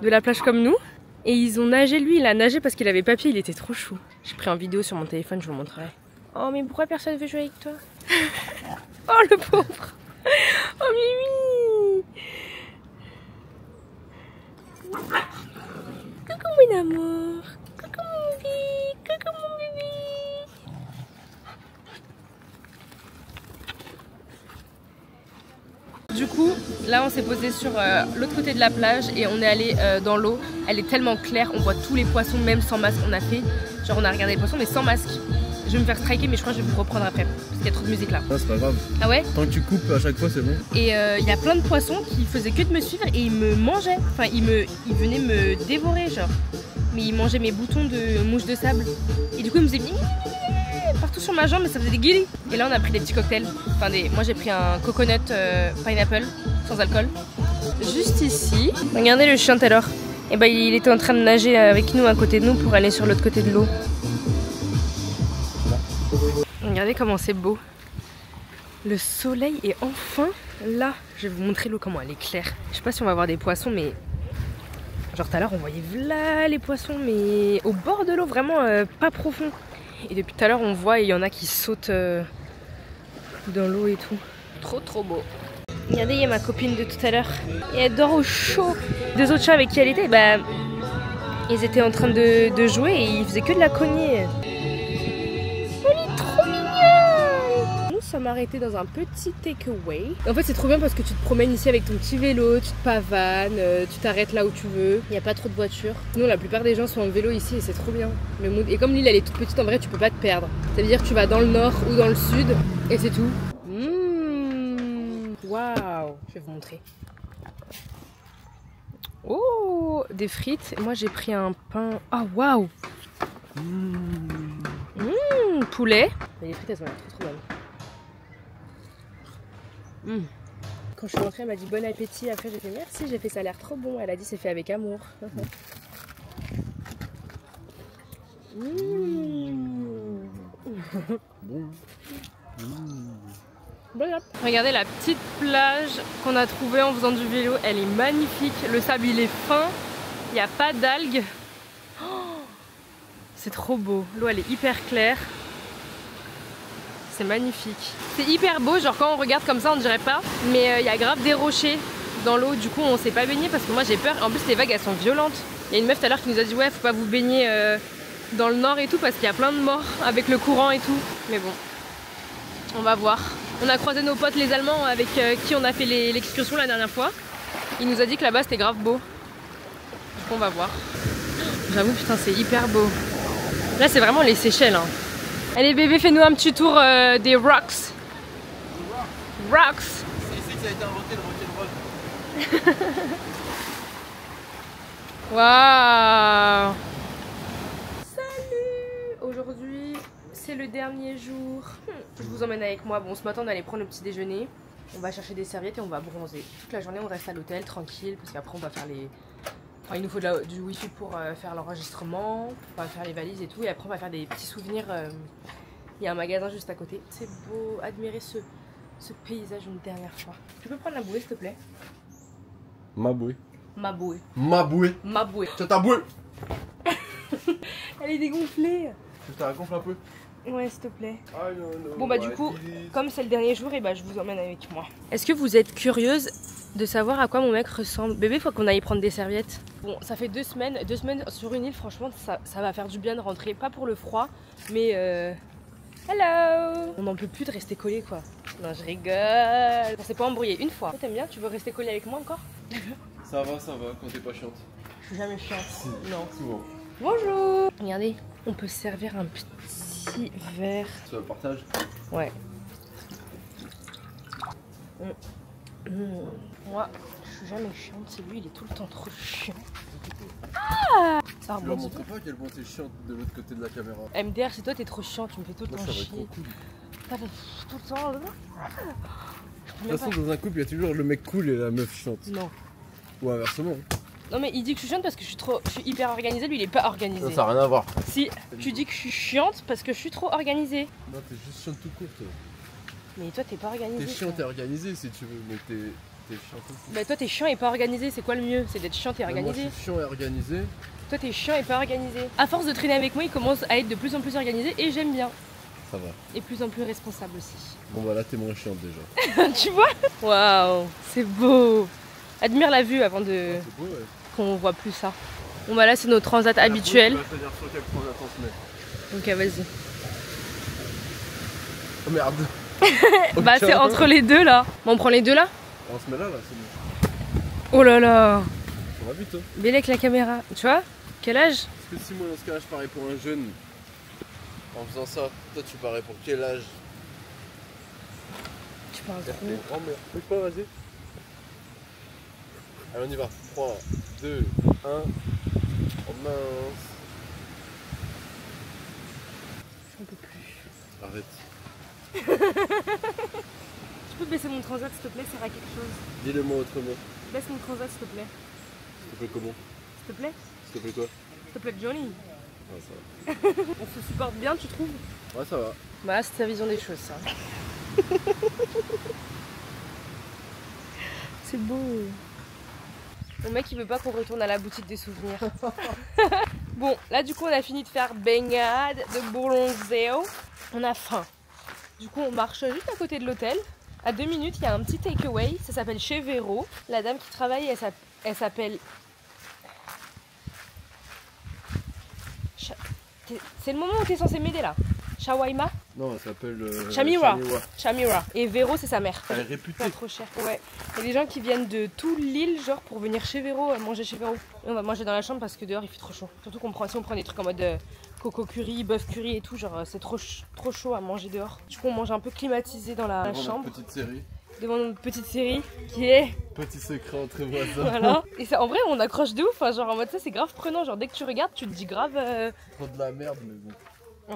la plage comme nous. Et ils ont nagé, lui, il a nagé parce qu'il avait pas pied, il était trop chou. J'ai pris en vidéo sur mon téléphone, je vous montrerai. Oh, mais pourquoi personne veut jouer avec toi? Oh, le pauvre. Oh, Mimi. Coucou, mon amour. Coucou, mon bébé. Coucou, mon bébé. Du coup, là on s'est posé sur l'autre côté de la plage et on est allé dans l'eau. Elle est tellement claire, on voit tous les poissons même sans masque. On a regardé les poissons mais sans masque. Je vais me faire striker mais je crois que je vais vous reprendre après parce qu'il y a trop de musique là. Ah, c'est pas grave. Ah ouais? Tant que tu coupes à chaque fois c'est bon. Et il y a plein de poissons qui faisaient que de me suivre et ils me mangeaient. Enfin ils venaient me dévorer genre. Mais ils mangeaient mes boutons de mouche de sable. Et du coup ils me faisaient partout sur ma jambe mais ça faisait des guillis. Et là on a pris des petits cocktails. Enfin moi j'ai pris un coconut pineapple sans alcool. Juste ici, regardez le chien tout à l'heure. Et bah il était en train de nager avec nous à côté de nous pour aller sur l'autre côté de l'eau. Regardez comment c'est beau. Le soleil est enfin Là, je vais vous montrer l'eau comment elle est claire. Je sais pas si on va voir des poissons, mais genre tout à l'heure on voyait là les poissons, mais au bord de l'eau, vraiment pas profond. Et depuis tout à l'heure on voit, il y en a qui sautent dans l'eau et tout. Trop beau. Regardez, il y a ma copine de tout à l'heure. Et elle dort au chaud. Deux autres chats avec qui elle était, bah, ils étaient en train de jouer et ils faisaient que de la cogner. Elle est trop mignonne. Nous sommes arrêtés dans un petit takeaway. En fait, c'est trop bien parce que tu te promènes ici avec ton petit vélo, tu te pavanes, tu t'arrêtes là où tu veux. Il n'y a pas trop de voitures. Sinon, la plupart des gens sont en vélo ici et c'est trop bien. Et comme l'île elle est toute petite, en vrai, tu peux pas te perdre. Ça veut dire que tu vas dans le nord ou dans le sud et c'est tout. Waouh, je vais vous montrer. Oh, des frites. Moi, j'ai pris un pain. Ah, waouh. Poulet. Mais les frites, elles ont l'air trop bonnes. Quand je suis rentrée, elle m'a dit bon appétit. Après, j'ai fait merci. J'ai fait ça a l'air trop bon. Elle a dit c'est fait avec amour. Bon. Regardez la petite plage qu'on a trouvée en faisant du vélo, elle est magnifique, le sable il est fin, il n'y a pas d'algues. Oh, c'est trop beau, l'eau elle est hyper claire, c'est magnifique. C'est hyper beau, genre quand on regarde comme ça on dirait pas, mais il y a grave des rochers dans l'eau, du coup on s'est pas baigné parce que moi j'ai peur, en plus les vagues elles sont violentes. Il y a une meuf tout à l'heure qui nous a dit ouais faut pas vous baigner dans le nord et tout parce qu'il y a plein de morts avec le courant et tout, mais bon, on va voir. On a croisé nos potes les Allemands avec qui on a fait l'excursion la dernière fois. Il nous a dit que là-bas c'était grave beau. Du coup on va voir. J'avoue putain c'est hyper beau. Là c'est vraiment les Seychelles. Hein. Allez bébé fais-nous un petit tour des rocks. Rocks. C'est ici que ça a été inventé le rock'n'roll. Waouh. Salut. Aujourd'hui c'est le dernier jour. Je vous emmène avec moi. Bon, ce matin on allait prendre le petit déjeuner. On va chercher des serviettes et on va bronzer. Toute la journée on reste à l'hôtel tranquille parce qu'après on va faire les... Enfin, il nous faut du wifi pour faire l'enregistrement. On va faire les valises et tout. Et après on va faire des petits souvenirs. Il y a un magasin juste à côté. C'est beau. Admirer ce paysage une dernière fois. Tu peux prendre la bouée s'il te plaît? Ma bouée. Ma bouée. Ma bouée. Ma bouée. C'est ta bouée. Elle est dégonflée. Tu te la gonfles un peu. Ouais, s'il te plaît. Non, Bon bah du coup, comme c'est le dernier jour, et bah je vous emmène avec moi. Est-ce que vous êtes curieuse de savoir à quoi mon mec ressemble? Bébé, faut qu'on aille prendre des serviettes. Bon, ça fait 2 semaines sur une île, franchement, ça va faire du bien de rentrer. Pas pour le froid, mais hello. On n'en peut plus de rester collé quoi. Non, je rigole. On s'est pas embrouillé une fois. T'aimes bien? Tu veux rester collé avec moi encore? Ça va, quand t'es pas chiante. Je suis jamais chiante. Si, non. souvent. Bonjour. Regardez, on peut se servir un petit verre. Tu le partage? Ouais. Moi, je suis jamais chiante, c'est lui, il est tout le temps trop chiant. Ah, ça Tu leur rebondit. montres pas à quel point t'es chiante de l'autre côté de la caméra. MDR, c'est toi, t'es trop chiant, tu me fais tout le Moi temps ça va être chier. trop cool. Ça fait tout le temps. De toute façon dans un couple il y a toujours le mec cool et la meuf chiante. Non. Ou inversement. Non mais il dit que je suis chiante parce que je suis hyper organisée, lui il est pas organisé. Ça n'a rien à voir. Si, tu dis que je suis chiante parce que je suis trop organisée. Non t'es juste chiante tout court toi. Mais toi t'es pas organisée. T'es chiante et organisée si tu veux, mais t'es chiante aussi. Bah toi t'es chiant et pas organisé, c'est quoi le mieux? C'est d'être chiante et organisé. Moi je suis chiant et organisé. Toi t'es chiant et pas organisé. À force de traîner avec moi, il commence à être de plus en plus organisé et j'aime bien. Ça va. Et plus en plus responsable aussi. Bon bah là t'es moins chiante déjà. Tu vois? Waouh, c'est beau. Admire la vue avant de C'est beau ouais. qu'on voit plus ça. Bon bah là c'est nos transats habituels. Ok vas-y. Oh merde. Bah c'est entre les deux là. Bon, on prend les deux là? On se met là c'est bon. Oh là là. On va vite hein. Belle avec la caméra. Tu vois? Quel âge? Parce que si moi dans ce cas là je parais pour un jeune en faisant ça, toi tu parais pour quel âge? Tu parles trop. Grand-mère. Bouge pas, vas-y. Allez on y va. 3, 2, 1. Oh mince. J'en peux plus. Arrête. Tu peux baisser mon transat s'il te plaît, ça sert à quelque chose. Dis-le moi autrement. Baisse mon transat s'il te plaît. S'il te plaît comment? S'il te plaît? S'il te plaît quoi? S'il te plaît Johnny. Ah ça va. On se supporte bien tu trouves? Ouais ça va. Bah c'est ta vision des choses ça. c'est beau. Mon mec il veut pas qu'on retourne à la boutique des souvenirs. Bon, là du coup on a fini de faire baignade, de bronzeo. On a faim. Du coup on marche juste à côté de l'hôtel. À 2 minutes il y a un petit takeaway, ça s'appelle chez Véro. La dame qui travaille elle s'appelle... C'est le moment où t'es censé m'aider là. Shawaima? Non, elle s'appelle Chamira. Chamira. Et Véro, c'est sa mère. Elle est réputée. Pas trop cher. Ouais. Il y a des gens qui viennent de tout l'île, genre pour venir chez Véro, manger chez Véro. Et on va manger dans la chambre parce que dehors il fait trop chaud. Surtout qu'on prend, si on prend des trucs en mode coco curry, bœuf curry et tout, genre c'est trop chaud à manger dehors. Du coup, on mange un peu climatisé dans la chambre. Petite série. Devant notre petite série qui est. Petit secret entre voisins. Voilà. Et ça, en vrai, on accroche de ouf. Hein, genre en mode ça, c'est grave prenant. Genre dès que tu regardes, tu te dis grave. Trop de la merde, mais bon.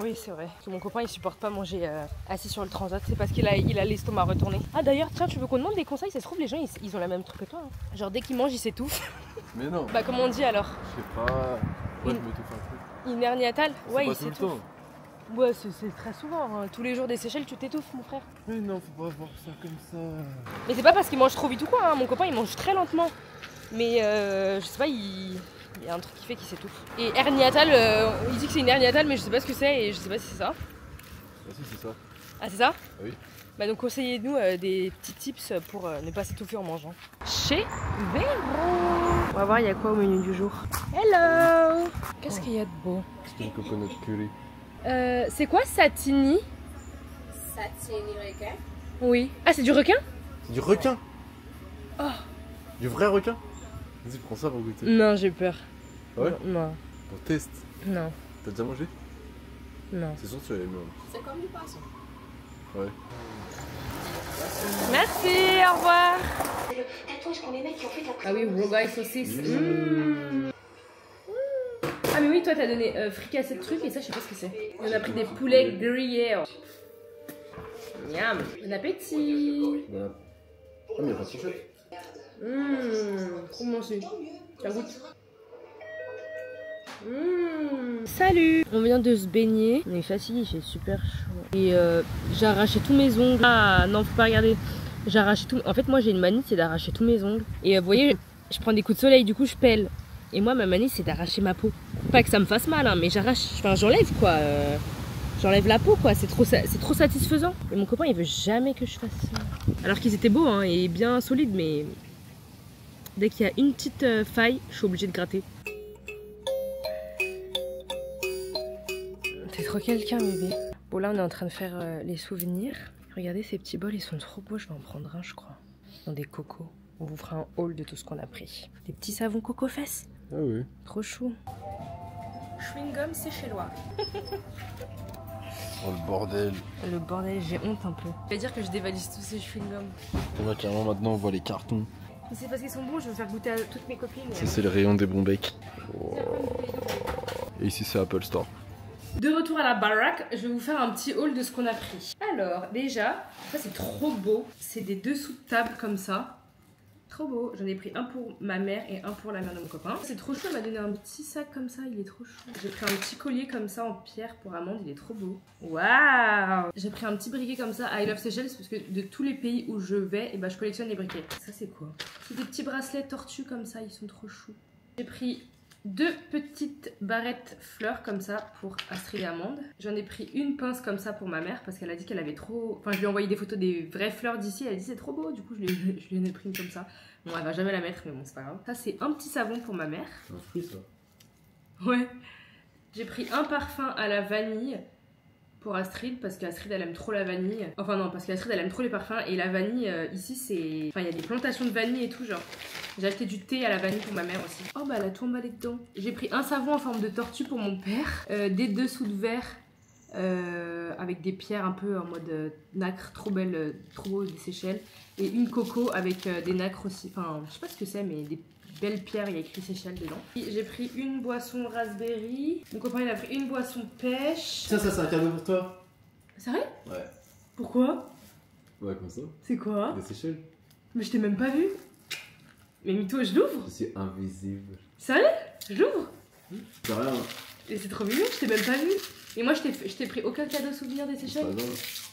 Oui, c'est vrai. Parce que mon copain il supporte pas manger assis sur le transat. C'est parce qu'il a l'estomac retourné. Ah d'ailleurs, tiens, tu veux qu'on demande des conseils? Ça se trouve, les gens ils ont la même truc que toi. Hein. Genre dès qu'ils mangent, ils s'étouffent. Mais non. Bah, comment on dit alors? Je sais pas. Moi, je m'étouffe un peu. Une hernie natale? Ouais, il pas tout le s'étouffe. temps. Ouais, c'est très souvent. Hein. Tous les jours des Seychelles, tu t'étouffes, mon frère. Mais non, faut pas voir ça comme ça. Mais c'est pas parce qu'il mange trop vite ou quoi. Hein. Mon copain il mange très lentement. Mais je sais pas, il y a un truc qui fait qu'il s'étouffe. Et hernie natale, il dit que c'est une hernie natale, mais je sais pas ce que c'est et je sais pas si c'est ça. Ah si, c'est ça. Ah, c'est ça? Oui. Bah donc conseillez-nous des petits tips pour ne pas s'étouffer en mangeant. Chez Véro. On va voir il y a quoi au menu du jour. Hello. Qu'est-ce qu'il y a de beau? C'est une coconut curry. C'est quoi satini? Satini requin. Oui. Ah, c'est du requin? C'est du requin. Oh. Du vrai requin. Vas-y, prends ça pour goûter. Non, j'ai peur. Ah ouais? Non. Pour test. Non. T'as déjà mangé? Non. C'est sûr que tu vas aimer. C'est comme du poisson. Ouais. Merci, au revoir. Tatouage qu'on les mecs qui ont fait de la Ah oui, rogaille saucisse. Ah mais oui, toi t'as donné fricassé de trucs et ça je sais pas ce que c'est. On a pris des poulets grillés. Miam. Bon appétit. Voilà. Ah mais y'a pas de fourchette. Trop bon c'est. Ça goûte. Salut. On vient de se baigner. On est fatigué, il fait super chaud. Et j'ai arraché tous mes ongles. Ah non, faut pas regarder. J'ai arraché tout. En fait, moi j'ai une manie, c'est d'arracher tous mes ongles. Et vous voyez, je prends des coups de soleil, du coup je pèle. Et moi, ma manie, c'est d'arracher ma peau. Pas que ça me fasse mal, hein, mais j'arrache. Enfin, j'enlève quoi. J'enlève la peau, quoi. C'est trop satisfaisant. Et mon copain, il veut jamais que je fasse ça. Alors qu'ils étaient beaux, hein, et bien solides, mais dès qu'il y a une petite faille, je suis obligée de gratter. T'es trop quelqu'un, bébé. Bon, là, on est en train de faire les souvenirs. Regardez ces petits bols, ils sont trop beaux. Je vais en prendre un, je crois. Dans des cocos. On vous fera un haul de tout ce qu'on a pris. Des petits savons coco fesses. Ah oui. Trop chou. Chewing gum séchellois. Oh le bordel. Le bordel, j'ai honte un peu. Je vais dire que je dévalise tous ces chewing gums. On va carrément maintenant on voit les cartons. Mais c'est parce qu'ils sont bons, je vais faire goûter à toutes mes copines. Ça c'est le rayon des bons becs. Wow. Et ici c'est Apple Store. De retour à la baraque, je vais vous faire un petit haul de ce qu'on a pris. Alors déjà, ça c'est trop beau. C'est des dessous de table comme ça. Trop beau. J'en ai pris un pour ma mère et un pour la mère de mon copain. C'est trop chou, elle m'a donné un petit sac comme ça, il est trop chou. J'ai pris un petit collier comme ça en pierre pour amande, il est trop beau. Waouh. J'ai pris un petit briquet comme ça, I Love Seychelles, parce que de tous les pays où je vais, et ben, je collectionne les briquets. Ça c'est quoi? C'est des petits bracelets tortues comme ça, ils sont trop choux. J'ai pris 2 petites barrettes fleurs comme ça pour Astrid et Amande. J'en ai pris une pince comme ça pour ma mère parce qu'elle a dit qu'elle avait trop... Enfin, je lui ai envoyé des photos des vraies fleurs d'ici. Elle a dit c'est trop beau. Du coup, je lui en ai pris une comme ça. Bon, elle va jamais la mettre, mais bon, c'est pas grave. Ça, c'est un petit savon pour ma mère. C'est un fruit ça. Ouais. J'ai pris un parfum à la vanille pour Astrid parce qu'Astrid elle aime trop la vanille. Enfin non, parce qu'Astrid elle aime trop les parfums et la vanille ici c'est... Enfin il y a des plantations de vanille et tout genre. J'ai acheté du thé à la vanille pour ma mère aussi. Oh bah elle a tout emballé dedans. J'ai pris un savon en forme de tortue pour mon père. Des dessous de verre avec des pierres un peu en mode nacre trop belle, trop beau des Seychelles. Et une coco avec des nacres aussi. Enfin je sais pas ce que c'est mais des belles pierres, il y a écrit Seychelles dedans. J'ai pris une boisson raspberry. Mon copain il a pris une boisson pêche. Ça c'est un cadeau pour toi. Sérieux? Ouais. Pourquoi? Ouais comme ça. C'est quoi? Des Seychelles. Mais je t'ai même pas vu. Mais Mito, je l'ouvre? Je suis invisible. Sérieux? Je l'ouvre? C'est rien. Et c'est trop mignon, je t'ai même pas vu. Et moi je t'ai pris aucun cadeau souvenir des Seychelles.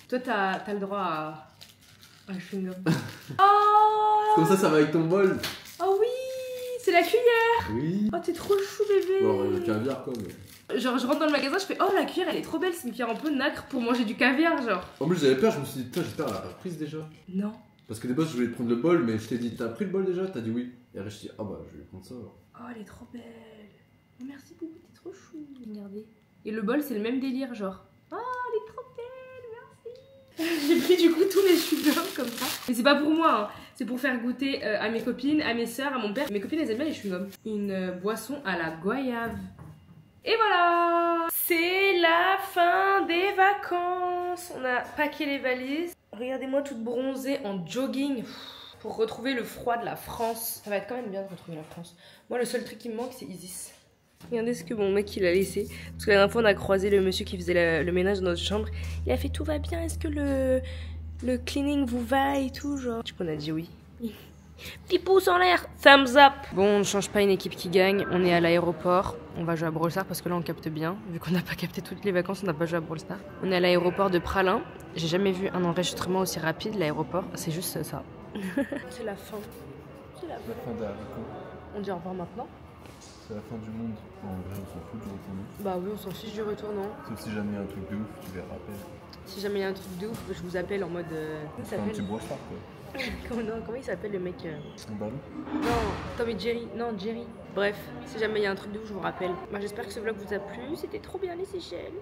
Toi t'as le droit Ah, chewing-gum. Oh Comme ça va avec ton bol. Oh oui, c'est la cuillère. Oui. Oh, t'es trop chou, bébé. Bon, le caviar quoi, mais. Genre, je rentre dans le magasin, je fais oh, la cuillère elle est trop belle, c'est une cuillère un peu nacre pour manger du caviar, genre. En plus, j'avais peur, je me suis dit, putain, j'espère elle a pas prise déjà. Non. Parce que des bosses, je voulais prendre le bol, mais je t'ai dit, t'as pris le bol déjà? T'as dit oui. Et après, je t'ai dit, ah bah, je vais prendre ça alors. Oh, elle est trop belle. Oh, merci beaucoup, t'es trop chou. Regardez. Et le bol, c'est le même délire, genre. Oh, elle est trop belle, merci. J'ai pris du coup tous les chewing-gums comme ça. Mais c'est pas pour moi, hein. C'est pour faire goûter à mes copines, à mes soeurs, à mon père. Mes copines, elles aiment bien les chewing-gums. Une boisson à la goyave. Et voilà, c'est la fin des vacances. On a packé les valises. Regardez-moi toute bronzée en jogging pour retrouver le froid de la France. Ça va être quand même bien de retrouver la France. Moi, le seul truc qui me manque, c'est Isis. Regardez ce que mon mec il a laissé. Parce que la dernière fois, on a croisé le monsieur qui faisait le ménage dans notre chambre. Il a fait tout va bien. Est-ce que le cleaning vous va et tout, genre. Du coup, on a dit oui. Petit pouce en l'air, thumbs up. Bon, on ne change pas une équipe qui gagne, on est à l'aéroport. On va jouer à Brawl Stars parce que là on capte bien. Vu qu'on n'a pas capté toutes les vacances, on n'a pas joué à Brawl Stars. On est à l'aéroport de Pralin. J'ai jamais vu un enregistrement aussi rapide, l'aéroport. C'est juste ça. C'est la fin. C'est la fin. La fin d'Haricot. On dit au revoir maintenant. C'est la fin du monde. En vrai, on s'en fout du retour. Bah oui, on s'en fiche du retour, non? Sauf si jamais il y a un truc de ouf, tu verras après. Si jamais il y a un truc de ouf, je vous appelle en mode. C'est un petit Brawl Stars quoi. Comment il s'appelle le mec Un ballon. Non, Tom et Jerry. Non, Jerry. Bref, si jamais il y a un truc de ouf, je vous rappelle. Moi, j'espère que ce vlog vous a plu. C'était trop bien les Seychelles.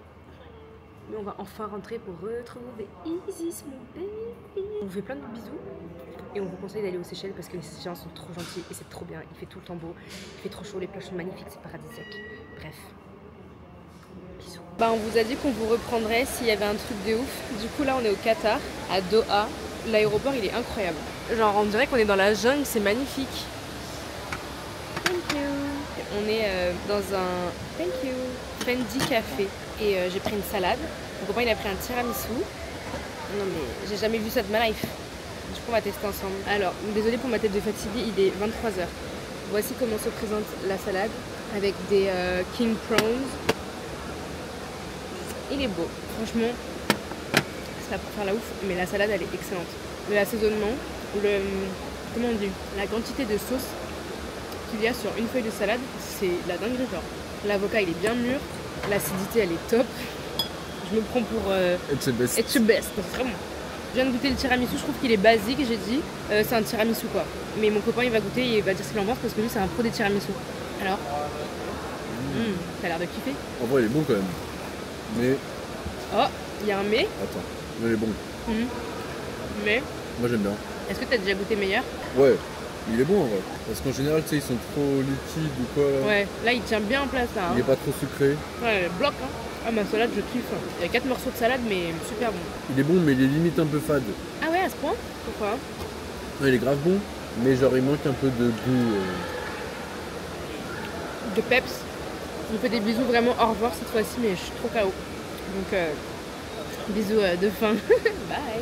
Mais on va enfin rentrer pour retrouver Isis, mon bébé. On vous fait plein de bisous. Et on vous conseille d'aller aux Seychelles parce que les Seychelles sont trop gentils et c'est trop bien. Il fait tout le temps beau. Il fait trop chaud, les plages sont magnifiques, c'est paradisiaque. Bref. Bisous. Bah, on vous a dit qu'on vous reprendrait s'il y avait un truc de ouf. Du coup, là, on est au Qatar, à Doha. L'aéroport il est incroyable. Genre on dirait qu'on est dans la jungle, c'est magnifique. Thank you. On est dans un thank you Fendi café et j'ai pris une salade. Mon copain il a pris un tiramisu. Non mais j'ai jamais vu ça de ma life. Du coup on va tester ensemble. Alors désolée pour ma tête de fatiguée, il est 23h. Voici comment se présente la salade avec des king prawns. Il est beau, franchement. C'est pas pour faire la ouf, mais la salade elle est excellente. L'assaisonnement, comment on dit, la quantité de sauce qu'il y a sur une feuille de salade, c'est la dinguerie genre. L'avocat il est bien mûr, l'acidité elle est top. Je me prends pour It's the best. It's the best, donc vraiment. Je viens de goûter le tiramisu, je trouve qu'il est basique, j'ai dit c'est un tiramisu quoi. Mais mon copain il va goûter et il va dire ce qu'il en pense parce que lui c'est un pro des tiramisu. Alors t'as l'air de kiffer. En vrai, il est bon quand même. Mais. Oh, il y a un mais. Attends, mais il est bon. Mais. Moi j'aime bien. Est-ce que t'as déjà goûté meilleur? Ouais, il est bon en vrai. Parce qu'en général, tu sais, ils sont trop liquides ou quoi là. Ouais, là il tient bien en place là. Hein. Il est pas trop sucré. Ouais, bloc hein. Ah ma salade je kiffe. Il y a 4 morceaux de salade mais super bon. Il est bon, mais il est limite un peu fade. Ah ouais, à ce point? Pourquoi? Ouais, il est grave bon, mais genre il manque un peu de goût. De peps. On me fait des bisous vraiment au revoir cette fois-ci mais je suis trop KO. Donc bisous de fin. Bye.